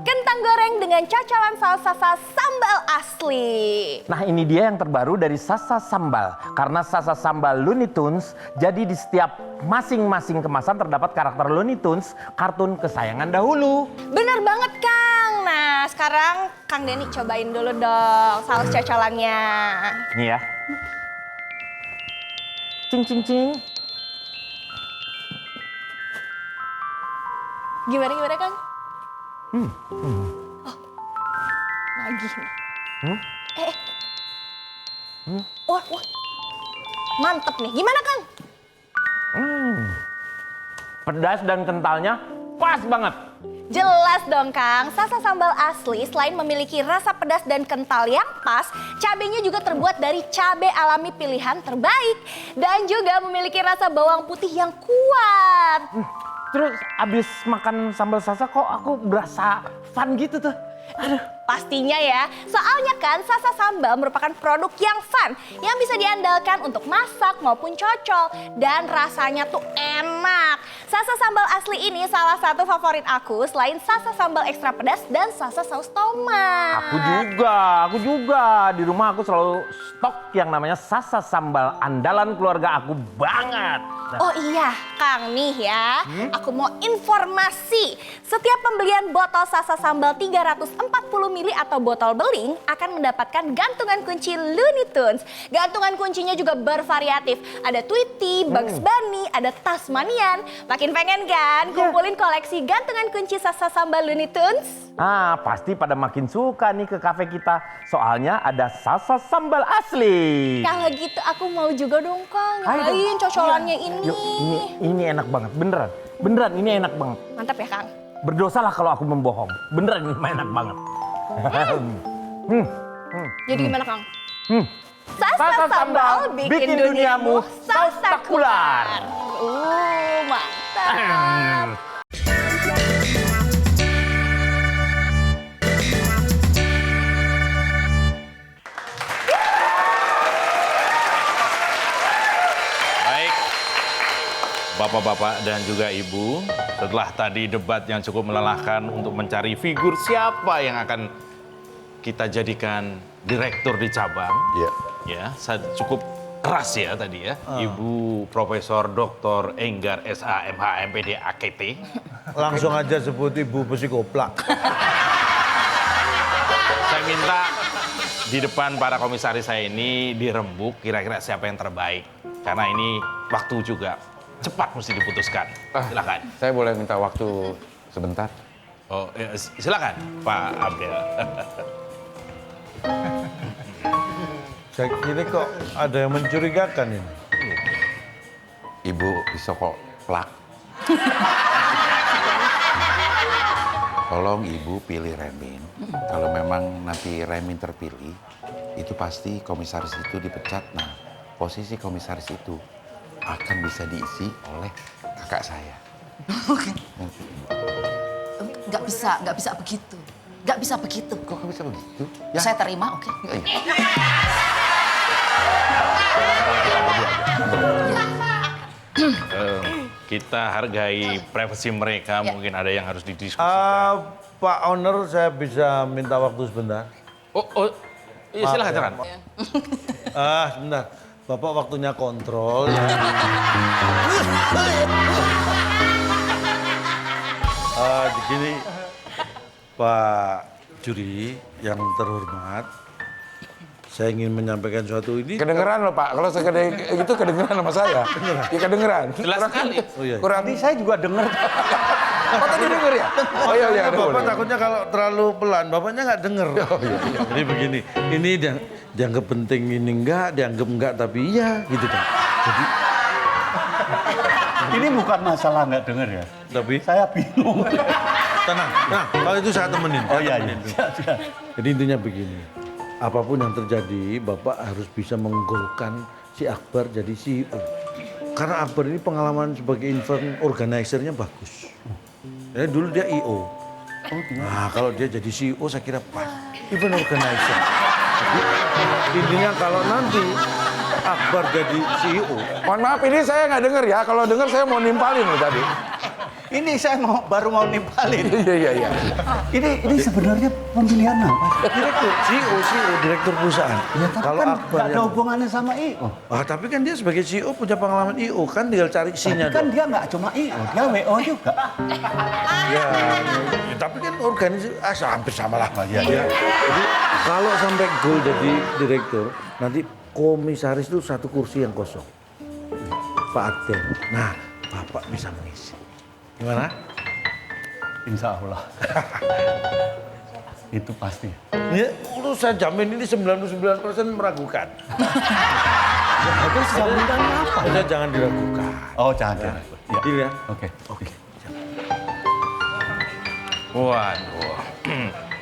Kentang goreng dengan cocolan saus Sasa sambal asli. Nah, ini dia yang terbaru dari Sasa Sambal. Karena Sasa Sambal Looney Tunes, jadi di setiap masing-masing kemasan terdapat karakter Looney Tunes, kartun kesayangan dahulu. Bener banget Kang. Nah, sekarang Kang Denny cobain dulu dong saus cocolannya. Nih ya. Cing cing cing. Gimana Kang? Oh, nagih nih. Wah, mantep nih. Gimana Kang? Pedas dan kentalnya pas banget. Jelas dong Kang, Sasa sambal asli selain memiliki rasa pedas dan kental yang pas, cabenya juga terbuat dari cabai alami pilihan terbaik. Dan juga memiliki rasa bawang putih yang kuat. Terus abis makan sambal Sasa kok aku berasa fun gitu tuh. Aduh. Pastinya ya, soalnya kan Sasa Sambal merupakan produk yang fun, yang bisa diandalkan untuk masak maupun cocol. Dan rasanya tuh enak. Sasa Sambal asli ini salah satu favorit aku selain Sasa Sambal ekstra pedas dan Sasa saus tomat. Aku juga. Di rumah aku selalu stok yang namanya Sasa Sambal andalan keluarga aku banget. Oh iya, Kang nih ya. Aku mau informasi. Setiap pembelian botol Sasa Sambal 340 ml atau botol beling akan mendapatkan gantungan kunci Looney Tunes. Gantungan kuncinya juga bervariatif. Ada Tweety, Bugs Bunny, ada Tasmanian. Makin pengen kan kumpulin koleksi gantungan kunci Sasa Sambal Looney Tunes? Ah, pasti pada makin suka nih ke kafe kita. Soalnya ada Sasa Sambal asli. Kalau gitu aku mau juga dong Kang. Ayo dong. Nyobain cocolannya ini. Yuk, ini enak banget, beneran. Beneran ini enak banget. Mantap ya Kang. Berdosalah kalau aku membohong. Beneran ini enak banget. Jadi gimana Kang? Sasa Sambal bikin duniamu spektakular. Mantap. Baik, Bapak-bapak dan juga Ibu, setelah tadi debat yang cukup melelahkan untuk mencari figur siapa yang akan kita jadikan direktur di cabang. Iya. Ya, cukup keras ya tadi ya. Ibu Profesor Dr. Enggar SA MH MPD AKT. Langsung aja sebut Ibu Psikoplak. Saya minta di depan para komisaris saya ini dirembuk kira-kira siapa yang terbaik. Karena ini waktu juga cepat mesti diputuskan. Silakan. Saya boleh minta waktu sebentar? Oh, ya, silakan Pak Abdel. Saya kira kok ada yang mencurigakan ini. Ibu bisa kok plak. Tolong Ibu pilih Remin. Kalau memang nanti Remin terpilih, itu pasti komisaris itu dipecat. Nah, posisi komisaris itu akan bisa diisi oleh kakak saya. Oke. Nggak bisa begitu. Nggak bisa begitu. Kok nggak bisa begitu? Saya terima, oke. Kita hargai privasi mereka, mungkin ada yang harus didiskusikan. Pak Owner, saya bisa minta waktu sebentar? Iya silakan, silakan. Sebentar. Bapak waktunya kontrol. Begini, Pak Juri yang terhormat, saya ingin menyampaikan suatu ini. Kedengeran loh Pak, kalau segede itu kedengeran sama saya. Ya kedengeran. Jelas sekali. Oh iya. Kurang. Tadi saya juga dengar. Oh tadi denger ya? Oh iya, iya. Bapak takutnya kalau terlalu pelan, bapaknya nggak denger. Oh iya. Jadi begini, ini dianggap penting ini dianggap enggak tapi iya gitu kan. Jadi Ini bukan masalah nggak dengar ya. tapi Saya bingung. tenang. Nah, kalau itu saya temenin. Oh saya iya, iya. temenin. Jadi intinya begini, apapun yang terjadi, Bapak harus bisa menggolkan si Akbar jadi CEO. Karena Akbar ini pengalaman sebagai event organizer-nya bagus. Jadi dulu dia IO. Nah, kalau dia jadi CEO saya kira pas. Event organizer. Jadi, intinya kalau nanti Akbar jadi CEO. Mohon maaf ini saya nggak denger ya. Kalau denger saya mau nimpalin loh tadi. Ini saya baru mau nimpalin. Iya. Ini sebenarnya pemilihan apa? Direktur, CEO, direktur perusahaan. Ya, tapi Kalau kan Akbar nggak ada hubungannya sama IO. tapi kan dia sebagai CEO punya pengalaman IO, kan tinggal cari isinya Tapi kan dong. dia nggak cuma IO, dia WO juga. Ya, tapi kan organisasi hampir sama lah. Ya. Jadi kalau sampai goal jadi direktur, nanti komisaris itu satu kursi yang kosong. Pak Adel. Nah, Bapak bisa mengisi. Gimana? Insya Allah. Itu pasti. Ya, lu saya jamin ini 99% meragukan. Itu jaminannya apa? Udah jangan diragukan. Oh, jangan. Ya. Deal ya? Oke. Waduh.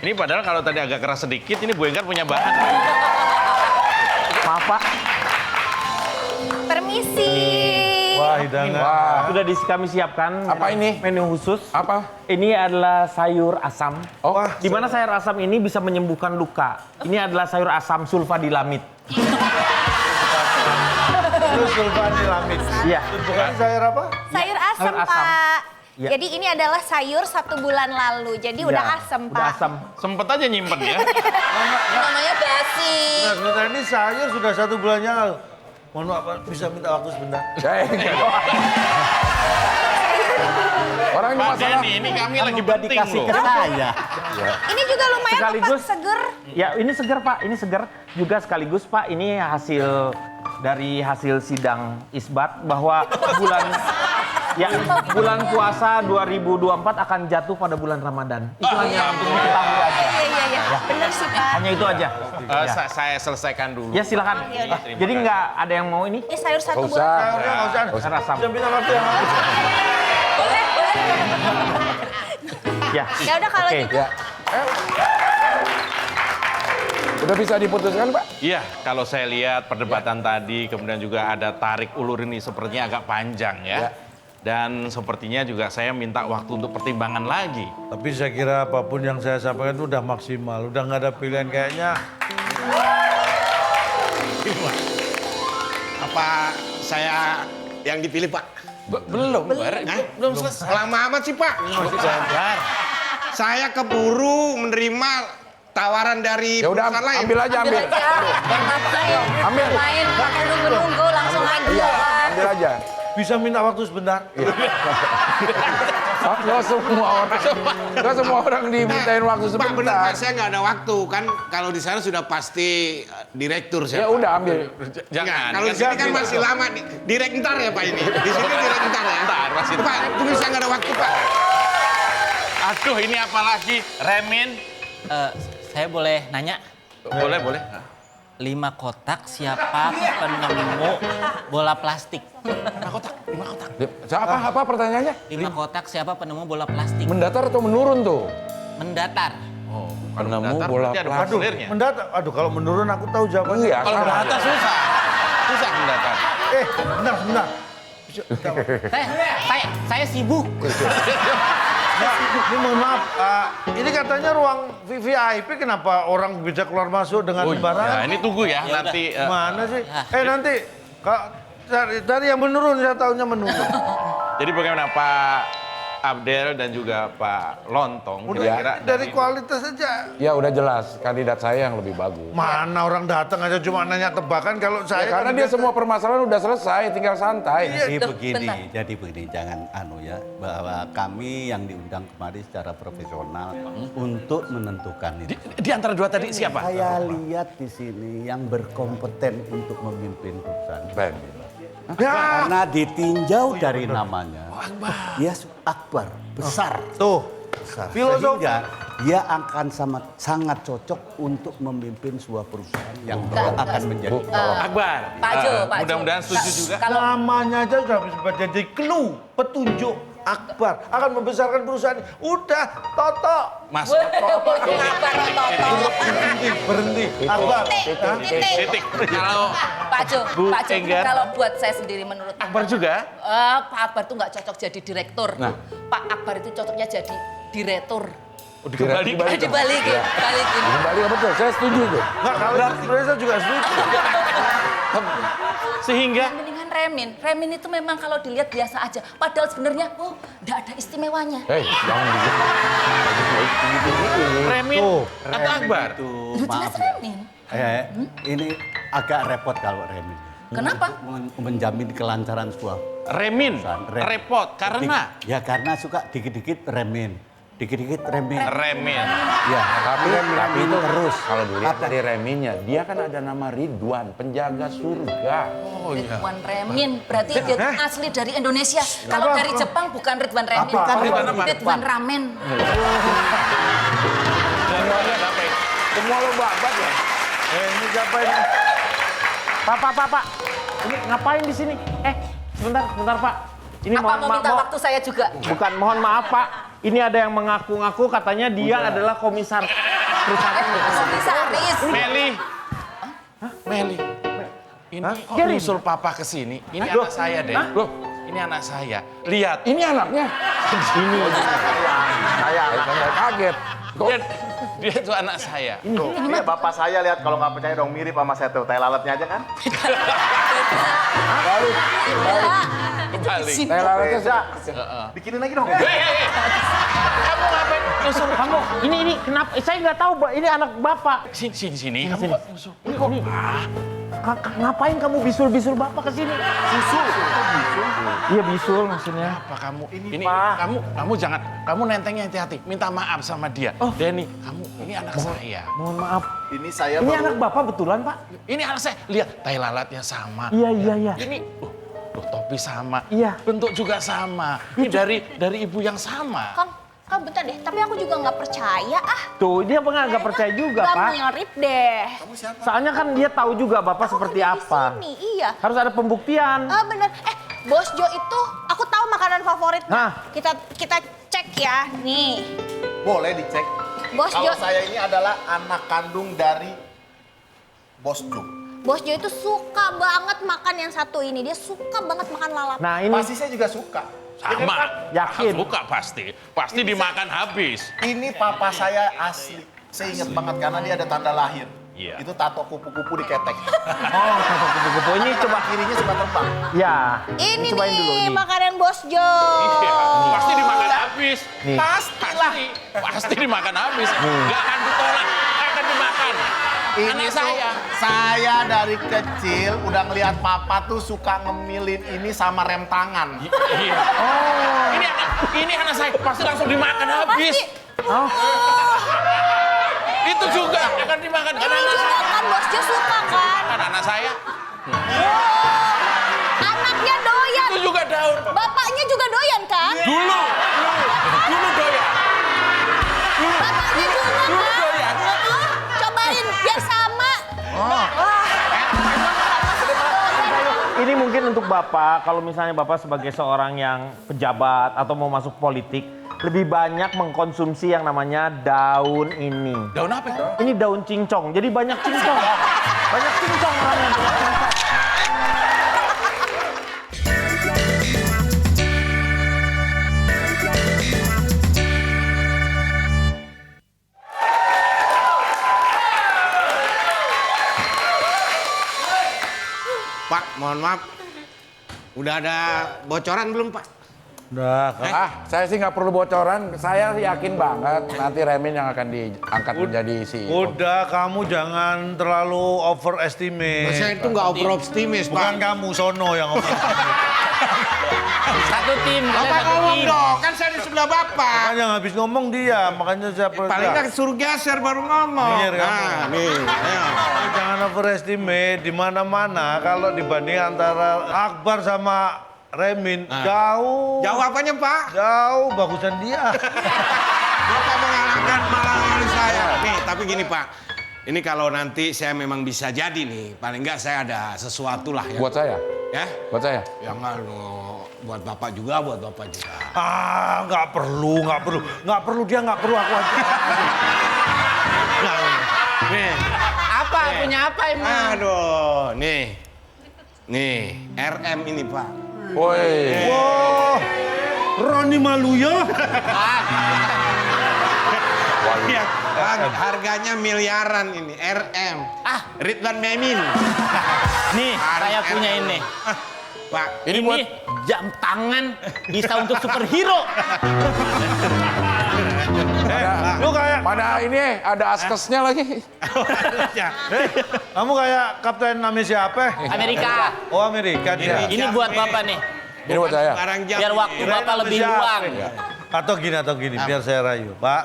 Ini padahal kalau tadi agak keras sedikit, ini Bu Enggar punya bahan. Maaf Pak, Permisi. Wah, hidangan. Wah. sudah kami siapkan. Apa ini? Menu khusus. Apa? Ini adalah sayur asam. Oh, Di mana sayur asam ini bisa menyembuhkan luka. Ini adalah sayur asam sulfadilamid. Itu sulfanilamid. Iya. Bukan sayur apa? Sayur asam, Sayur asam. Pak. Ya. Jadi ini adalah sayur 1 bulan lalu. Jadi udah asam, Pak. Udah asam. Sempet aja nyimpen ya. Namanya basi. Sebentar ini sayur sudah 1 bulan yang lalu. Mohon maaf, Pak, bisa minta waktu sebentar? Orang ini Pak masalah. Denny, ini kami Kan lagi udah penting dikasih loh. ke saya. Ini juga lumayan kok, Pak, Sekaligus. seger. Ya ini segar Pak, ini segar juga sekaligus Pak. Ini hasil sidang isbat bahwa bulan puasa 2024 akan jatuh pada bulan Ramadan. Itu hanya untuk diketahui aja. Iya. Bener sih, Pak. Hanya itu aja. Ya. Saya selesaikan dulu. Ya silakan. Jadi nggak ada yang mau ini? Ini sayur satu Nggak boleh? usah. Nggak usah. Asam. Bisa minta waktu yang habis. Boleh. Ya. Ya udah kalau Oke. gitu. Ya. Udah bisa diputuskan, Pak? Iya, kalau saya lihat perdebatan tadi, kemudian juga ada tarik ulur ini sepertinya agak panjang ya. Ya. Dan sepertinya juga saya minta waktu untuk pertimbangan lagi. Tapi saya kira apapun yang saya sampaikan itu udah maksimal. Udah nggak ada pilihan kayaknya. Apa saya yang dipilih, Pak? Belum, Bar. Belum selesai. Lama amat sih, Pak. Saya keburu menerima tawaran dari Ya udah, perusahaan lain. ambil aja, ambil. Ngapain? Ambil. Main pakai nunggu-nunggu langsung aja. Iya, ambil aja. Bisa minta waktu sebentar? Nggak semua orang dimintain waktu Pak, benar sebentar. Pak, saya nggak ada waktu. Kan kalau di sana sudah pasti direktur Ya saya. udah, ambil. Jangan. Kalau di sini kan masih lama. Direk ntar ya, Pak, ini. Di sini direk ntar ya. Ntar, masih Pak, tunggu, saya nggak ada waktu, Pak. Aduh, ini apa lagi? Remin? Saya boleh nanya? Boleh, boleh. 5 kotak siapa penemu bola plastik? Apa pertanyaannya? 5 kotak siapa penemu bola plastik? Mendatar atau menurun tuh? Mendatar. Penemu Datar bola berarti ada plastik. formulirnya. Mendatar. Aduh, kalau menurun aku tahu jawabannya. Iya, Kalau sama. mendatar susah. Susah mendatar. Bentar. Saya sibuk. Ini mohon maaf, ini katanya ruang VIP, kenapa orang bisa keluar masuk dengan Ya, sembarangan? ini tunggu ya, Ya nanti. Mana sih? Ya. Nanti dari yang menurun, saya tahunya menurun. Jadi bagaimana Pak Abdel dan juga Pak Lontong kira-kira Dari kualitas saja. Ya udah jelas, kandidat saya yang lebih bagus. Mana orang datang aja cuma nanya tebakan, kalau saya Ya, karena dia semua permasalahan udah selesai, tinggal santai. Jadi Duh, begini, jangan ya, bahwa kami yang diundang kemari secara profesional untuk menentukan itu. Di antara dua tadi siapa? Saya lihat di sini yang berkompeten untuk memimpin perusahaan. Ben. Karena ditinjau dari namanya, dia Akbar, besar. Tuh, Besar. filosofi. Sehingga dia akan sangat cocok untuk memimpin sebuah perusahaan yang akan menjadi Akbar. Pak Jo, Pak Jo. Mudah-mudahan setuju juga. Kalau Namanya aja sudah bisa jadi clue, petunjuk. Akbar akan membesarkan perusahaan. Udah, Toto. Mas, Berhenti. Akbar. titik. Kalau Pak Jo, Bu Pak Jo, Enggar. kalau buat saya sendiri menurut Akbar juga? Pak Akbar tuh nggak cocok jadi direktur. Pak Akbar itu cocoknya jadi direktur. Dibalik. Dibalikin, balikin. Kembali ya betul, saya setuju tuh. Nggak, kalau itu sebenarnya saya juga setuju. Sehingga Mendingan Remin. Remin itu memang kalau dilihat biasa aja. Padahal sebenarnya, nggak ada istimewanya. Jangan gitu. Remin atau Akbar? itu. Lu jelas Maaf ya. Remin. Ini agak repot kalau Remin. Kenapa? Menjamin kelancaran sebuah Remin, perusahaan. repot karena Ya karena suka dikit-dikit Remin. Dikit-dikit Remin. Remin. Ya, Tapi itu terus. kalau dilihat dari Reminya, dia kan ada nama Ridwan, penjaga surga. Ridwan Remin. Berarti dia tuh asli dari Indonesia. Kalau dari Jepang bukan Ridwan Remin. Apa? Ridwan Ridwan apa? Ridwan Ramen. Semua lo babat ya? Ini siapa ini? Pak. Ini ngapain di sini? Sebentar Pak. Ini Apa mau minta waktu saya juga? Bukan, mohon maaf Pak. Ini ada yang mengaku-ngaku katanya dia adalah komisaris perusahaan. Komisaris. Meli. Meli. Ini kok nyusul papa ke sini? Ini anak saya, deh. Loh, Ini anak saya. Lihat. ini anaknya. Ini Saya kaget. Kok Dia itu anak saya. Ini bapak saya, lihat kalau nggak percaya dong, mirip sama saya tuh, tai lalatnya aja kan? Balik. saya lalatnya Bikinin lagi dong. Kamu ngapain nyusul kamu? Ini kenapa? Saya nggak tahu, Mbak. Ini anak bapak. Sini. Ini. ngapain kamu bisul-bisul Bapak ke sini? Susu. Iya bisul maksudnya. Apa kamu? Ini Pak. kamu jangan, kamu nentengnya hati-hati. Minta maaf sama dia. Oh. Denny, kamu ini anak saya. Mohon maaf. Ini saya Ini anak Bapak betulan Pak? Ini anak saya. Lihat, tai lalatnya sama. Iya. Ini topi sama. Iya. Bentuk juga sama. Ini dari ibu yang sama. Kang bentar deh, tapi aku juga nggak percaya Tuh, dia nggak percaya juga Gak Pak. mirip deh. Soalnya kan dia tahu juga Bapak seperti kerja apa. Di sini, iya. Harus ada pembuktian. Ah bener. Bos Jo itu aku tahu makanan favorit. Hah? Kita cek ya, nih. Boleh dicek. Bos Jo, Kalau saya ini adalah anak kandung dari Bos Jo. Bos Jo itu suka banget makan yang satu ini. Dia suka banget makan lalap. Nah ini Pasti saya juga suka. Sama. Yakin? Suka pasti. Pasti dimakan habis. Ini papa saya asli. Saya ingat banget karena dia ada tanda lahir. Iya. Itu tato kupu-kupu di ketek. Oh, satu kupu-kupu ini coba. Kirinya suka terbang. Ya. Ini cobain nih dulu nih. makanan Bos Jo. Iya, pasti dimakan habis. Nih. Pasti dimakan habis. Gak akan ditolak, akan dimakan. Ini Anak tuh, saya dari kecil udah ngeliat papa tuh suka ngemilin ini sama rem tangan. Iya. Ini anak saya pasti langsung dimakan habis. Oh. Itu juga akan dimakan karena Ini anak juga saya. kan Bos Jo suka kan. Kan anak saya. Anaknya doyan. Itu juga daun. Bapaknya juga doyan kan? Dulu doyan. Bapaknya juga kan? doyan. Cobain biar sama. Ini mungkin untuk Bapak, kalau misalnya Bapak sebagai seorang yang pejabat atau mau masuk politik, lebih banyak mengkonsumsi yang namanya daun ini. Daun apa itu? Ini daun cincong, jadi banyak cincong. Banyak cincong orangnya, banyak cincong. Pak, mohon maaf. Udah ada bocoran belum, Pak? Udah, Saya sih nggak perlu bocoran. Saya yakin banget nanti Remin yang akan diangkat menjadi CEO. udah kamu jangan terlalu overestimate. Saya itu nggak overoptimis, Bukan Pak. kamu, Sono yang overestimate. Satu tim, Bapak satu ngomong tim. dong, kan saya di sebelah Bapak. Makanya habis ngomong dia, makanya saya Paling nggak suruh geser baru ngomong. Minggir kamu. Nah, nih, ayo. Jangan overestimate di mana-mana kalau dibanding antara Akbar sama Remin jauh. Jauh apanya, Pak? Jauh bagusan dia. Bapak mengalahkan malah saya. Nih, tapi gini, Pak. Ini kalau nanti saya memang bisa jadi nih, paling nggak saya ada sesuatu lah ya. Buat saya, Ya? buat saya. Ya nggak, buat Bapak juga, buat Bapak juga. Nggak perlu dia nggak perlu aku aja. Nih, Apa? Punya apa emang? aduh, nih. Nih, RM ini, Pak. Woi, Wah, Roni Maluya. Iya, harganya miliaran ini, RM. Ridwan Memin. Nih, saya punya ini. Pak, ini buat jam tangan bisa untuk superhero. Lu kayak mana ini ada askesnya lagi. kamu kayak Kapten namanya siapa? Amerika. Oh, Amerika dia. Ini buat Bapak nih. Ini buat saya. barang jam. Biar waktu Bapak lebih luang. Atau gini, biar saya rayu. Pak,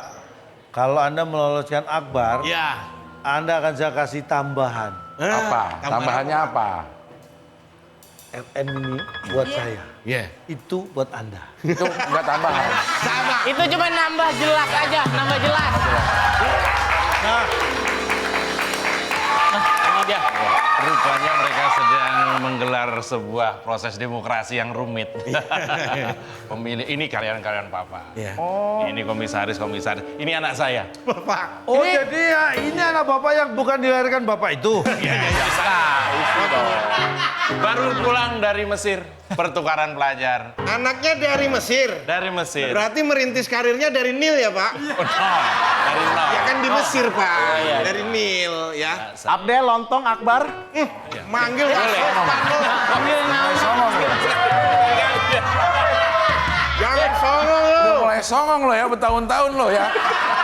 kalau Anda meloloskan Akbar, Ya. Anda akan saya kasih tambahan. Apa? Tambahannya apa? RM ini buat saya. Iya. Itu buat Anda. Itu nggak tambahan. Sama. Itu cuma nambah jelas aja, nambah jelas. Nah, Ini dia. Rupanya mereka sedang menggelar sebuah proses demokrasi yang rumit. Pemilih ini kalian Papa. Iya. Ini komisaris. Ini anak saya. Bapak. oh jadi ya ini anak Bapak yang bukan dilahirkan Bapak itu. Baru pulang dari Mesir, pertukaran pelajar. Anaknya dari Mesir. Dari Mesir. Berarti merintis karirnya dari Nil ya, Pak? Dari nol. Ya kan di Mesir, Pak. iya. Dari Nil, ya. Abdel, lontong, Akbar. Manggil Pak Sopan lo. Ambil nama. Jangan songong lo. Mulai songong lo ya, bertahun-tahun lo ya.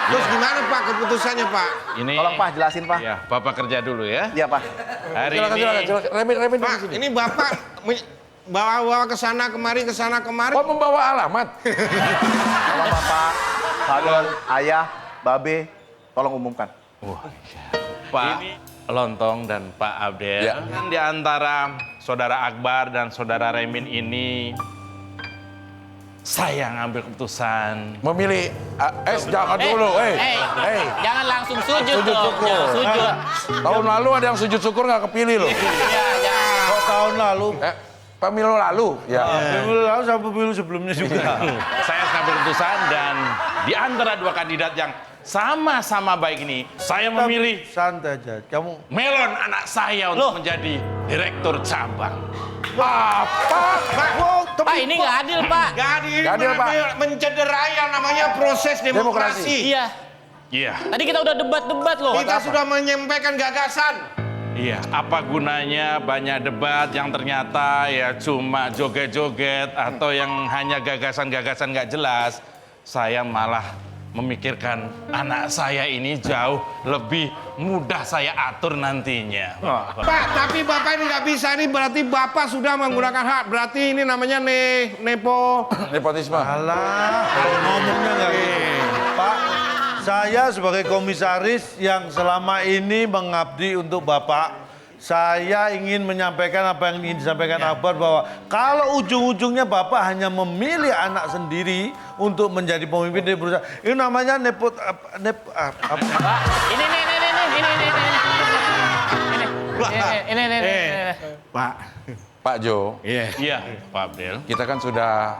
Terus gimana Pak keputusannya Pak? Ini Tolong Pak, jelasin Pak. ya, Bapak kerja dulu ya. Iya Pak. Hari Silakan, ini silakan. Remin Pak, di sini. ini Bapak bawa ke sana kemari Oh, membawa alamat. Tolong Bapak, Salon, Ayah, Babe, tolong umumkan. Pak Lontong dan Pak Abdel. Ya. Kan di antara Saudara Akbar dan Saudara Remin ini, saya ngambil keputusan. Memilih, jangan dulu, Jangan langsung sujud Sujud dong. syukur. Jangan sujud. Tahun lalu ada yang sujud syukur nggak kepilih loh. Ya, jangan. Kok tahun lalu? Pemilu lalu, ya. Pemilu lalu sama pemilu sebelumnya juga. Saya ngambil keputusan dan di antara dua kandidat yang sama-sama baik ini, saya memilih Santai aja, kamu. Melon anak saya untuk menjadi direktur cabang. Pak, ini nggak adil, Pak. Gak adil, Gak adil, Pak. mencederai yang namanya proses demokrasi. Iya. Iya, Tadi kita udah debat-debat loh. Kita sudah menyampaikan gagasan. iya. Apa gunanya banyak debat yang ternyata ya cuma joget-joget atau yang hanya gagasan-gagasan nggak jelas. Saya malah memikirkan anak saya ini jauh lebih mudah saya atur nantinya. Pak, tapi Bapak ini nggak bisa. Ini berarti Bapak sudah menggunakan hak. Berarti ini namanya nepo. Nepotisme. Alah, ngomongnya nggak gitu. Pak, saya sebagai komisaris yang selama ini mengabdi untuk Bapak, saya ingin menyampaikan apa yang ingin disampaikan Akbar bahwa kalau ujung-ujungnya Bapak hanya memilih anak sendiri untuk menjadi pemimpin di perusahaan, itu namanya Pak, ini. Pak Jo, Iya, Pak Abdel. kita kan sudah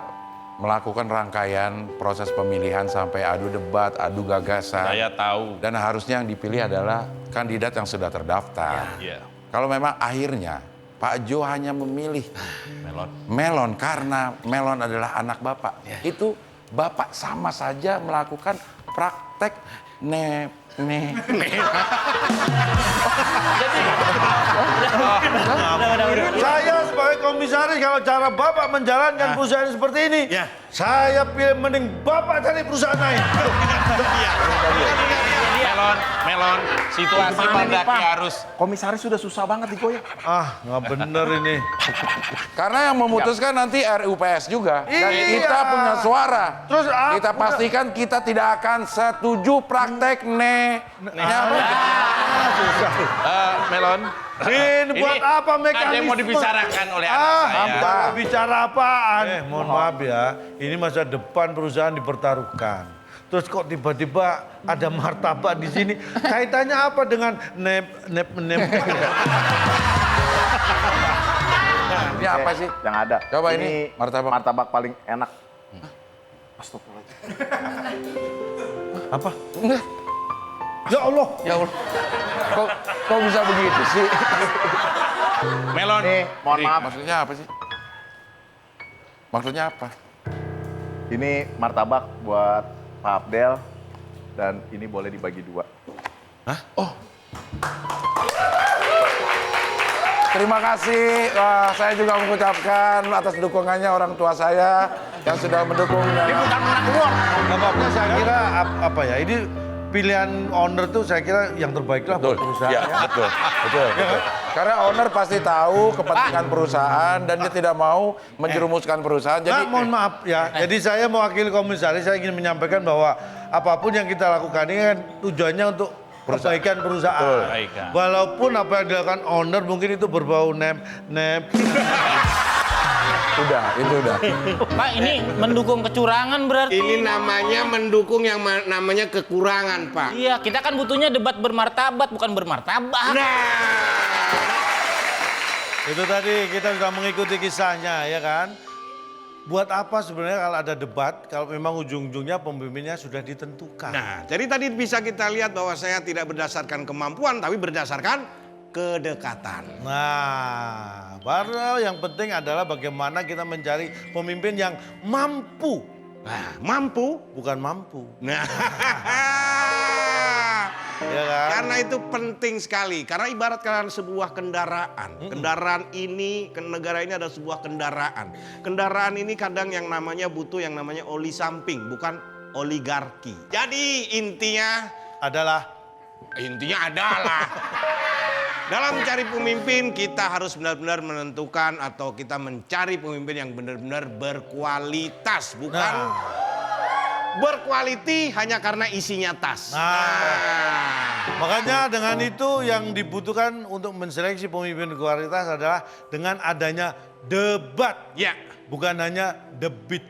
melakukan rangkaian proses pemilihan sampai adu debat, adu gagasan. Saya tahu. Dan harusnya yang dipilih adalah kandidat yang sudah terdaftar. Iya. Kalau memang akhirnya Pak Jo hanya memilih Melon. Melon karena Melon adalah anak Bapak, itu Bapak sama saja melakukan praktek Saya sebagai komisaris kalau cara Bapak menjalankan perusahaan seperti ini, saya pilih mending Bapak cari perusahaan lain. Melon, situasi Pandaki harus Komisaris sudah susah banget digoyang. Ah, nggak bener ini. Karena yang memutuskan nanti RUPS juga. Dan Iya. kita punya suara. Terus Kita pastikan kita tidak akan setuju praktek Melon. Ini buat apa mekanisme? Ada yang mau dibicarakan oleh anak saya. Apa? Bicara apaan? Mohon maaf ya, ini masa depan perusahaan dipertaruhkan. Terus kok tiba-tiba ada martabak di sini? Kaitannya apa dengan nep? Ini apa sih? Yang ada. Coba ini martabak. Martabak paling enak. Astagfirullahaladzim. Apa? Ya Allah. Ya Allah. Kok bisa begitu sih? Melon. Nih, mohon maaf. Maksudnya apa sih? Maksudnya apa? Ini martabak buat Pak Abdel dan ini boleh dibagi 2. Terima kasih. Wah, saya juga mengucapkan atas dukungannya orang tua saya yang sudah mendukung. Nggak apa-apa, saya kira apa ya? Ini pilihan owner tuh saya kira yang terbaik lah buat perusahaan. Ya, betul. Karena owner pasti tahu kepentingan perusahaan dan dia tidak mau menjerumuskan perusahaan. Jadi Nah, mohon maaf ya. Jadi saya mewakili komisaris, saya ingin menyampaikan bahwa apapun yang kita lakukan ini kan tujuannya untuk perbaikan perusahaan. Perbaikan. Walaupun apa yang dilakukan owner mungkin itu berbau nep. itu udah. Pak, ini mendukung kecurangan berarti. Ini namanya mendukung yang namanya kekurangan, Pak. Iya, kita kan butuhnya debat bermartabat, bukan bermartabak. Itu tadi kita sudah mengikuti kisahnya ya kan. Buat apa sebenarnya kalau ada debat kalau memang ujung-ujungnya pemimpinnya sudah ditentukan. Nah, jadi tadi bisa kita lihat bahwa saya tidak berdasarkan kemampuan, tapi berdasarkan kedekatan. Nah, baru yang penting adalah bagaimana kita mencari pemimpin yang mampu. Nah, mampu. Bukan mampu. Nah, Ya kan? Karena itu penting sekali. Karena ibarat kalian sebuah kendaraan. Kendaraan ini, negara ini ada sebuah kendaraan. Kendaraan ini kadang yang namanya butuh yang namanya oli samping, bukan oligarki. Jadi intinya adalah dalam mencari pemimpin kita harus benar-benar menentukan atau kita mencari pemimpin yang benar-benar berkualitas, bukan berkualiti hanya karena isinya tas. Makanya dengan itu yang dibutuhkan untuk menseleksi pemimpin berkualitas adalah dengan adanya debat. Ya, bukan hanya debit.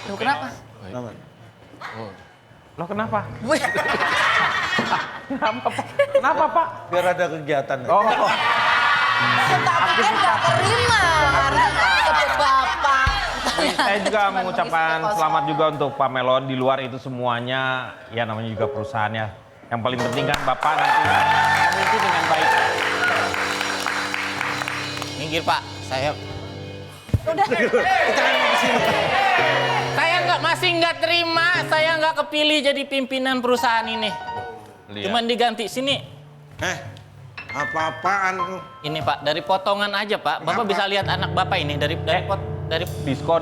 Loh, kenapa? Loh kenapa? Kenapa Pak? Biar ada kegiatan. Tapi kan nggak terima. Bapak. Saya juga mengucapkan selamat juga untuk Pak Melon. Di luar itu semuanya, ya namanya juga perusahaannya. Yang paling penting kan Bapak nanti memimpin dengan baik. Minggir Pak, saya masih nggak terima, saya nggak kepilih jadi pimpinan perusahaan ini. Cuman diganti sini. Apa-apaan? Ini Pak, dari potongan aja Pak. Bapak bisa lihat anak Bapak ini dari diskon.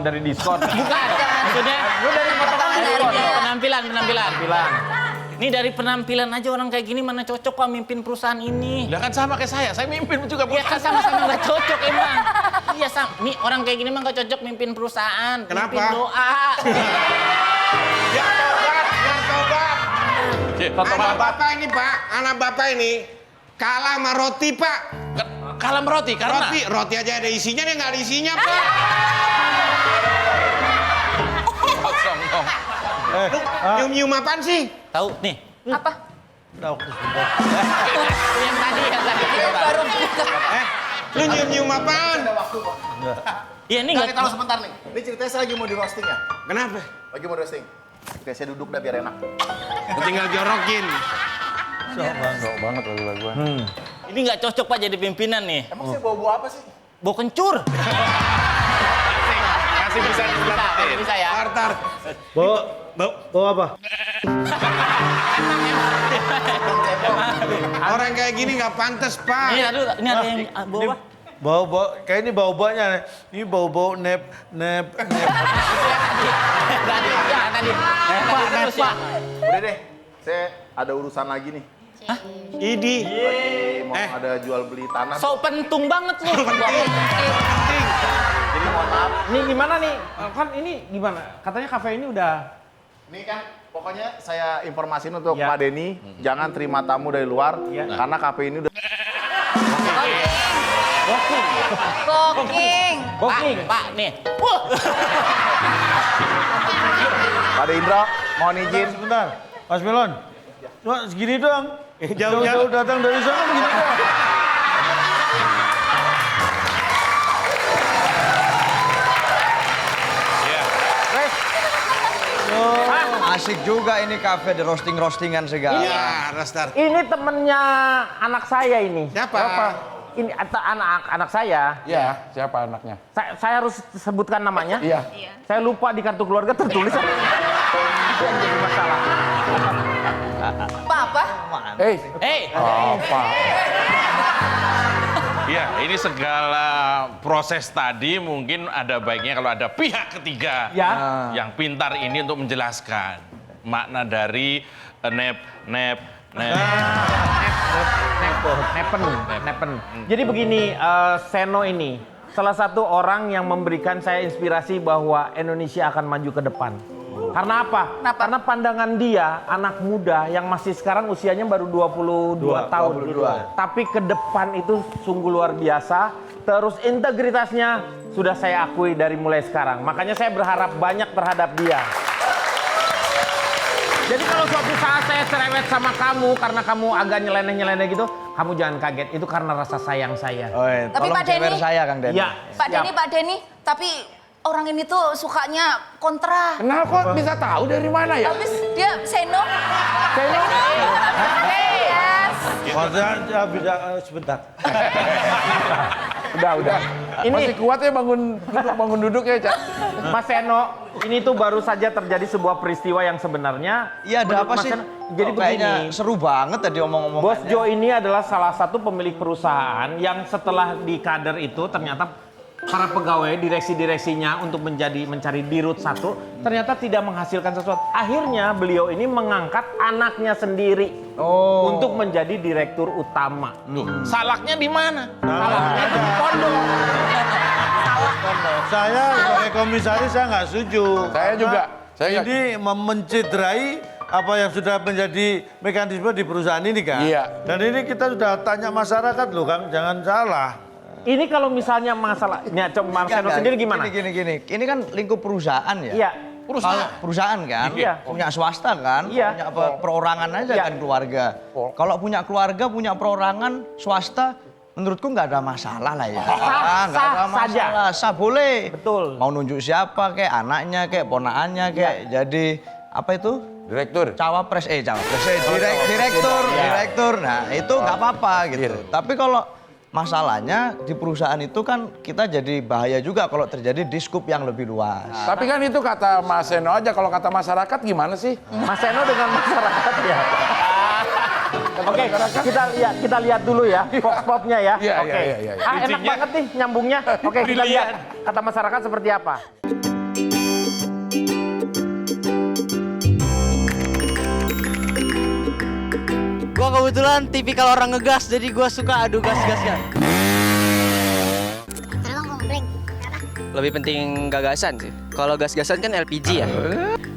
Bukan. Maksudnya dari potongan diskon. Penampilan. Ini dari penampilan aja orang kayak gini mana cocok Pak mimpin perusahaan ini. Lah kan sama kayak saya mimpin juga Iya kan sama-sama nggak cocok emang. Iya nih orang kayak gini mah nggak cocok mimpin perusahaan. Kenapa? Mimpin doa. Biar tobat. Anak bapak ini Pak, anak bapak ini kalah sama roti Pak. Kalah sama roti karena roti aja ada isinya, dia nggak ada isinya Pak. kosong dong. Nyium-nyium apaan sih? Tahu nih. Apa? Yang tadi. Baru Lu nyium-nyium apaan? Iya ini Nggak, taruh sebentar nih. Ini ceritanya saya lagi mau di roasting ya. Kenapa? Lagi mau roasting. Oke, saya duduk dah biar enak. Tinggal jorokin. Sok banget lagu-laguan. Ini nggak cocok Pak jadi pimpinan nih. Emang saya bawa apa sih? Bau kencur. Masih bisa diselamatin. Bisa ya. Tar. Bawa apa? Orang kayak gini nggak pantas Pak. Ini ada yang bawa. Bau-bau, kayak ini bau-baunya. Ini bau-bau nep. Tadi. Terus ya. Udah deh, saya ada urusan lagi nih. Hah? Idi. Mau ada jual beli tanah. So pentung banget lu. Jadi mohon maaf. Ini gimana nih? Kan ini gimana? Katanya kafe ini udah... Ini kan pokoknya saya informasiin untuk Ya. Pak Denny, jangan terima tamu dari luar Ya. karena kafe ini udah Booking. Pak nih. Pak Indro, mohon izin. Sebentar, Mas Melon. Cuma segini doang. Jauh-jauh datang dari sana begini doang. Asik juga ini kafe, di roasting-roastingan segala. Iya, Rastar. Ini temennya anak saya ini. Siapa? Ini anak saya. Iya, siapa anaknya? Saya harus sebutkan namanya. Iya. Saya lupa di kartu keluarga tertulis. Jadi masalah. Apa? Hey. Apa? Iya, ini segala proses tadi mungkin ada baiknya kalau ada pihak ketiga Ya. yang pintar ini untuk menjelaskan makna dari nepen. Jadi begini, Seno ini salah satu orang yang memberikan saya inspirasi bahwa Indonesia akan maju ke depan. Karena apa? Kenapa? Karena pandangan dia, anak muda yang masih sekarang usianya baru 22 tahun. 22. Tapi ke depan itu sungguh luar biasa. Terus integritasnya sudah saya akui dari mulai sekarang. Makanya saya berharap banyak terhadap dia. Jadi kalau suatu saat saya cerewet sama kamu karena kamu agak nyeleneh-nyeleneh gitu, kamu jangan kaget. Itu karena rasa sayang saya. Tapi Tolong Pak Denny, cewer saya, Kang Denny. Iya. Pak Denny, tapi orang ini tuh sukanya kontra. Kenapa kok bisa tahu dari mana ya? Habis dia Seno. Seno. Yes. Maksudnya bisa sebentar. Udah. Ini Masih kuat ya bangun duduk ya, Cak? Mas Seno, ini tuh baru saja terjadi sebuah peristiwa yang sebenarnya. Iya, ada menurut apa Mas sih? Seno, jadi Kok kayaknya begini. seru banget tadi omong-omongannya. Bos Jo ini adalah salah satu pemilik perusahaan yang setelah di kader itu ternyata para pegawai direksi-direksinya untuk mencari dirut satu ternyata tidak menghasilkan sesuatu. Akhirnya beliau ini mengangkat anaknya sendiri untuk menjadi direktur utama. Salaknya di mana? Salahnya di pondok. Saya sebagai komisaris saya nggak setuju. Saya juga. Saya Ini mencederai apa yang sudah menjadi mekanisme di perusahaan ini kan. Iya. Dan ini kita sudah tanya masyarakat loh Kang, jangan salah. Ini kalau misalnya masalah, coba Mas Seno sendiri gimana? Gini. Ini kan lingkup perusahaan ya. Iya. Perusahaan kan, Iya. punya swasta kan, Iya. punya perorangan aja Iya. kan keluarga. Kalau punya keluarga, punya perorangan, swasta, menurutku nggak ada masalah lah ya. Nggak ada saja. masalah, sah boleh. Betul. Mau nunjuk siapa, kayak anaknya, kayak ponaannya, kayak jadi apa itu? direktur. Cawapres, direktur. Nah itu nggak apa-apa gitu. Tapi kalau masalahnya di perusahaan itu kan kita jadi bahaya juga kalau terjadi di skup yang lebih luas. Tapi kan itu kata Mas Seno aja, kalau kata masyarakat gimana sih? Mas Seno dengan masyarakat ya. Oke, kita lihat dulu ya pop-popnya ya. Iya, Oke. iya. Enak banget nih nyambungnya. Oke, kita lihat kata masyarakat seperti apa. Gua kebetulan tipikal orang ngegas, jadi gua suka adu gas-gasnya. Lebih penting gagasan sih. Kalau gas-gasan kan LPG ya.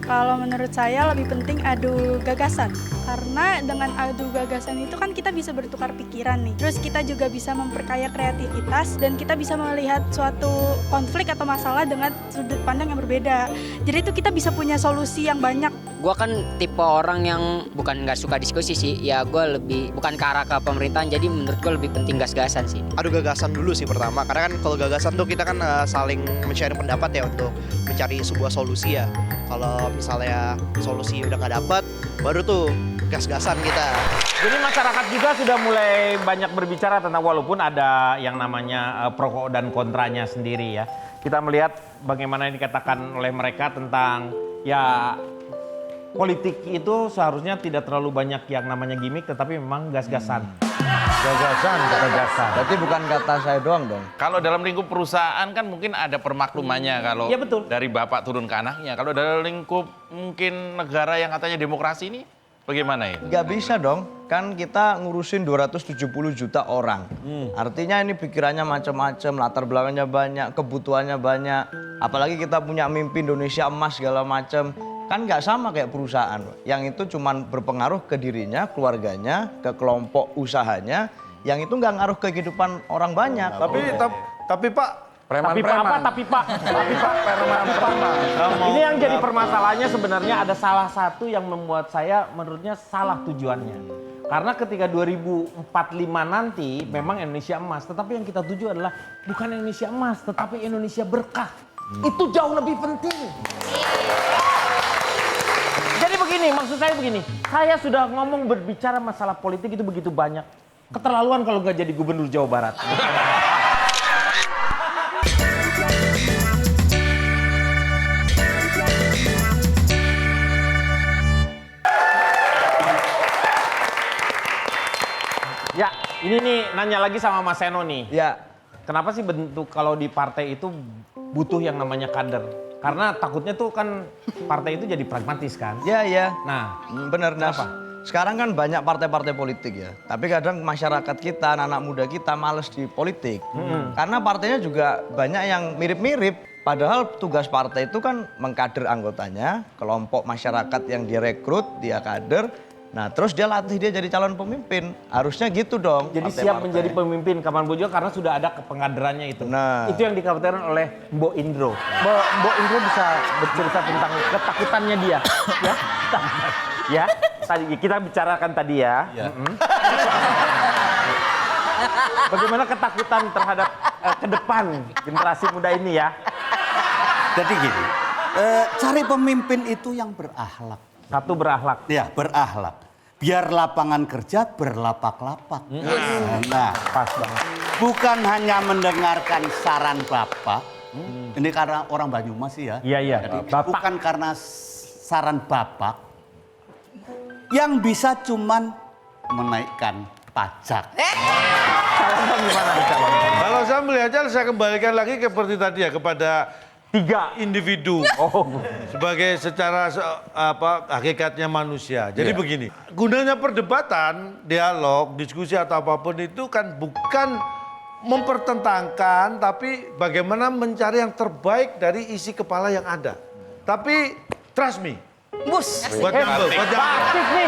Kalau menurut saya lebih penting adu gagasan. Karena dengan adu gagasan itu kan kita bisa bertukar pikiran nih. Terus kita juga bisa memperkaya kreativitas dan kita bisa melihat suatu konflik atau masalah dengan sudut pandang yang berbeda. Jadi itu kita bisa punya solusi yang banyak. Gua kan tipe orang yang bukan nggak suka diskusi sih. Ya gua lebih bukan ke arah ke pemerintahan. Jadi menurut gua lebih penting gas-gasan sih. Adu gagasan dulu sih pertama. Karena kan kalau gagasan tuh kita kan saling men-share pendapat ya untuk mencari sebuah solusi ya. Kalau misalnya solusi udah nggak dapat, baru tuh gas-gasan kita. Jadi masyarakat juga sudah mulai banyak berbicara tentang walaupun ada yang namanya pro dan kontranya sendiri ya. Kita melihat bagaimana yang dikatakan oleh mereka tentang ya politik itu seharusnya tidak terlalu banyak yang namanya gimmick tetapi memang gas-gasan. Gagasan. Berarti bukan kata saya doang dong. Kalau dalam lingkup perusahaan kan mungkin ada permaklumannya kalau Iya, betul. dari bapak turun ke anaknya. Kalau dalam lingkup mungkin negara yang katanya demokrasi ini bagaimana ini? Nggak bisa dong, kan kita ngurusin 270 juta orang. Artinya ini pikirannya macam-macam, latar belakangnya banyak, kebutuhannya banyak. Apalagi kita punya mimpi Indonesia emas segala macam. Kan nggak sama kayak perusahaan. Yang itu cuman berpengaruh ke dirinya, keluarganya, ke kelompok usahanya. Yang itu nggak ngaruh ke kehidupan orang banyak. Tapi Pak, Preman-preman. Tapi Pak. Ini yang jadi permasalahannya sebenarnya ada salah satu yang membuat saya menurutnya salah tujuannya. Karena ketika 2045 nanti memang Indonesia emas, tetapi yang kita tuju adalah bukan Indonesia emas, tetapi Indonesia berkah. Itu jauh lebih penting. Jadi begini, maksud saya begini, saya sudah ngomong berbicara masalah politik itu begitu banyak. Keterlaluan kalau nggak jadi gubernur Jawa Barat. Ya, ini nih nanya lagi sama Mas Seno nih. Ya. Kenapa sih bentuk kalau di partai itu butuh yang namanya kader? Karena takutnya tuh kan partai itu jadi pragmatis kan? Iya. Nah, bener. kenapa? Sekarang kan banyak partai-partai politik ya. Tapi kadang masyarakat kita, anak-anak muda kita males di politik. Karena partainya juga banyak yang mirip-mirip. Padahal tugas partai itu kan mengkader anggotanya, kelompok masyarakat yang direkrut, dia kader. Nah terus dia latih dia jadi calon pemimpin. Harusnya gitu dong. Jadi siap menjadi pemimpin kapan pun juga karena sudah ada pengkaderannya itu. Nah. Itu yang dikhawatirkan oleh Mbok Indro. Mbok Indro bisa bercerita tentang ketakutannya dia. Ya, tadi kita bicarakan tadi ya. Bagaimana ketakutan terhadap ke depan generasi muda ini ya? Jadi gini, cari pemimpin itu yang berakhlak. Satu berakhlak. Ya, berakhlak. biar lapangan kerja berlapak-lapak. Nah, pas banget. Bukan hanya mendengarkan saran Bapak, ini karena orang Banyumas sih ya. Iya. Jadi, Bapak. bukan karena saran Bapak, yang bisa cuman menaikkan pajak. Kalau saya melihatnya, saya kembalikan lagi seperti tadi ya, kepada 3 individu sebagai secara hakikatnya manusia. Jadi begini, gunanya perdebatan, dialog, diskusi atau apapun itu kan bukan mempertentangkan, tapi bagaimana mencari yang terbaik dari isi kepala yang ada. Tapi trust me. Buat batik nih,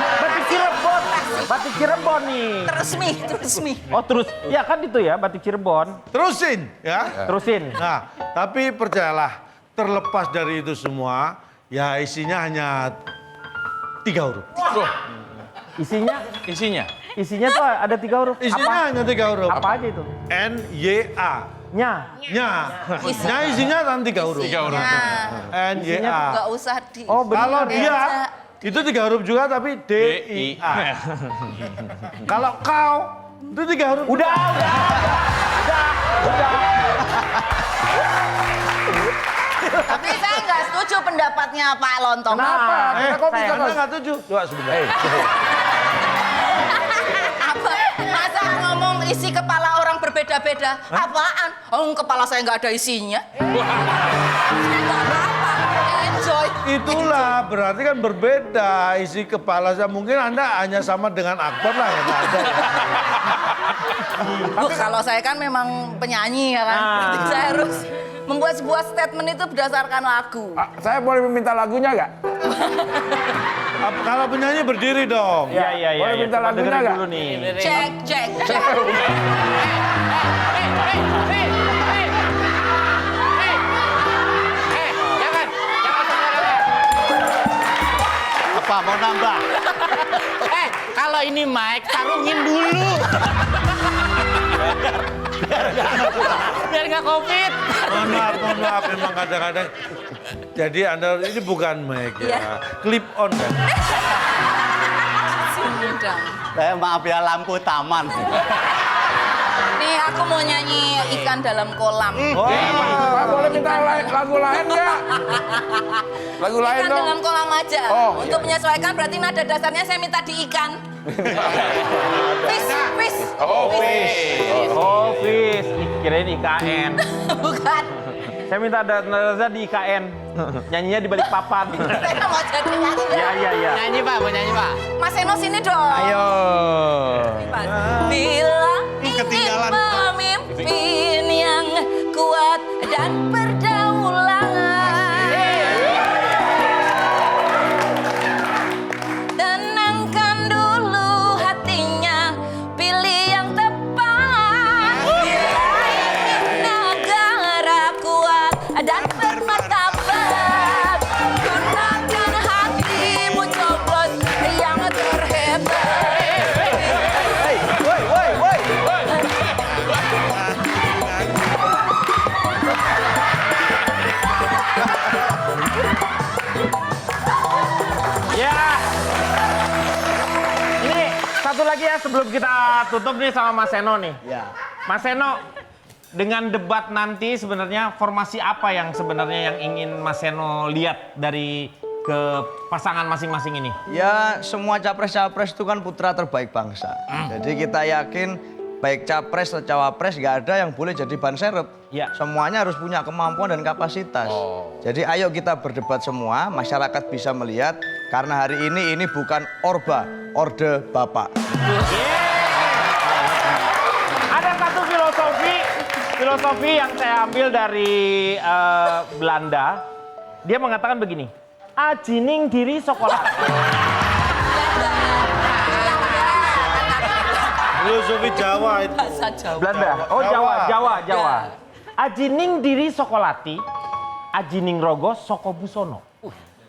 batik Cirebon nih. Terus mi. Oh terus, ya kan itu ya batik Cirebon. Terusin ya. Terusin. Nah, tapi percayalah, terlepas dari itu semua, ya isinya hanya 3 huruf. Isinya tuh ada 3 huruf. Isinya hanya 3 huruf. Apa aja itu? N-Y-A. Nya. Isinya kan 3 huruf. N-Y-A. Gak usah di. Kalau dia itu 3 huruf juga tapi D-I-A. Kalau kau itu 3 huruf. Udah. Tapi saya nggak setuju pendapatnya Pak Lontong. Kenapa? Kok bisa nggak setuju? Coba sebentar. Apa? Masa ngomong isi kepala orang berbeda-beda? Apaan? Oh, kepala saya nggak ada isinya. Nggak apa-apa. Enjoy. Itulah berarti kan berbeda isi kepala saya. Mungkin Anda hanya sama dengan Akbar lah yang ada. Loh, kalau saya kan memang penyanyi ya kan. Berarti saya harus membuat sebuah statement itu berdasarkan lagu. Saya boleh meminta lagunya nggak? Kalau penyanyi berdiri dong. Iya. Boleh minta lagunya nggak? Dulu nih. Cek. Apa mau nambah? Kalau ini mic, tarungin dulu. Biar nggak COVID. Mohon maaf, memang kadang-kadang. Jadi Anda ini bukan mic ya, clip on kan. Saya maaf ya, lampu taman. Nih aku mau nyanyi ikan dalam kolam. Pak boleh minta lagu lain nggak? Lagu lain Ikan dong. dalam kolam aja. Untuk menyesuaikan berarti nada dasarnya saya minta di ikan. Fish. Oh, fish. Kirain IKN. Bukan. Saya minta nada di IKN. Nyanyinya di balik papan. Saya mau jadi nyanyi. Iya. Nyanyi Pak, mau nyanyi Pak. Mas Eno sini dong. Ayo. Bila ingin memimpin yang kuat dan berdaulat, tenangkan dulu hatinya, pilih yang tepat. Bila ingin negara kuat dan bermartabat, gunakan hatimu coblos yang terhebat. Ya. Ini satu lagi ya sebelum kita tutup nih sama Mas Eno nih. Ya. Mas Eno, dengan debat nanti sebenarnya formasi apa yang sebenarnya yang ingin Mas Eno lihat dari ke pasangan masing-masing ini? Ya semua capres-capres itu kan putra terbaik bangsa. Jadi kita yakin baik capres atau cawapres nggak ada yang boleh jadi ban serep. Ya. Semuanya harus punya kemampuan dan kapasitas. Jadi ayo kita berdebat semua, masyarakat bisa melihat karena hari ini bukan orde Bapak. Ada satu filosofi yang saya ambil dari Belanda. Dia mengatakan begini, ajining diri sekolah. Filosofi Jawa itu. Belanda. Oh Jawa. Ajining diri sokolati, ajining rogo soko busono.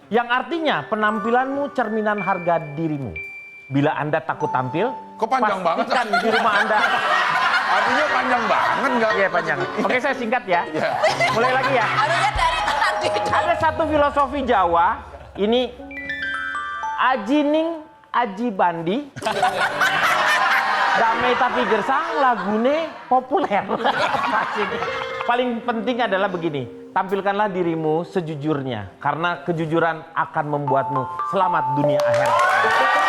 Yang artinya penampilanmu cerminan harga dirimu. Bila Anda takut tampil, Kok panjang banget? pastikan di rumah Anda. Artinya panjang banget nggak? Iya panjang. Oke saya singkat ya. Mulai lagi ya. Harusnya dari tadi. Ada satu filosofi Jawa, ini Aji Bandi. Damai tapi gersang lagune populer. Paling penting adalah begini, tampilkanlah dirimu sejujurnya karena kejujuran akan membuatmu selamat dunia akhirat.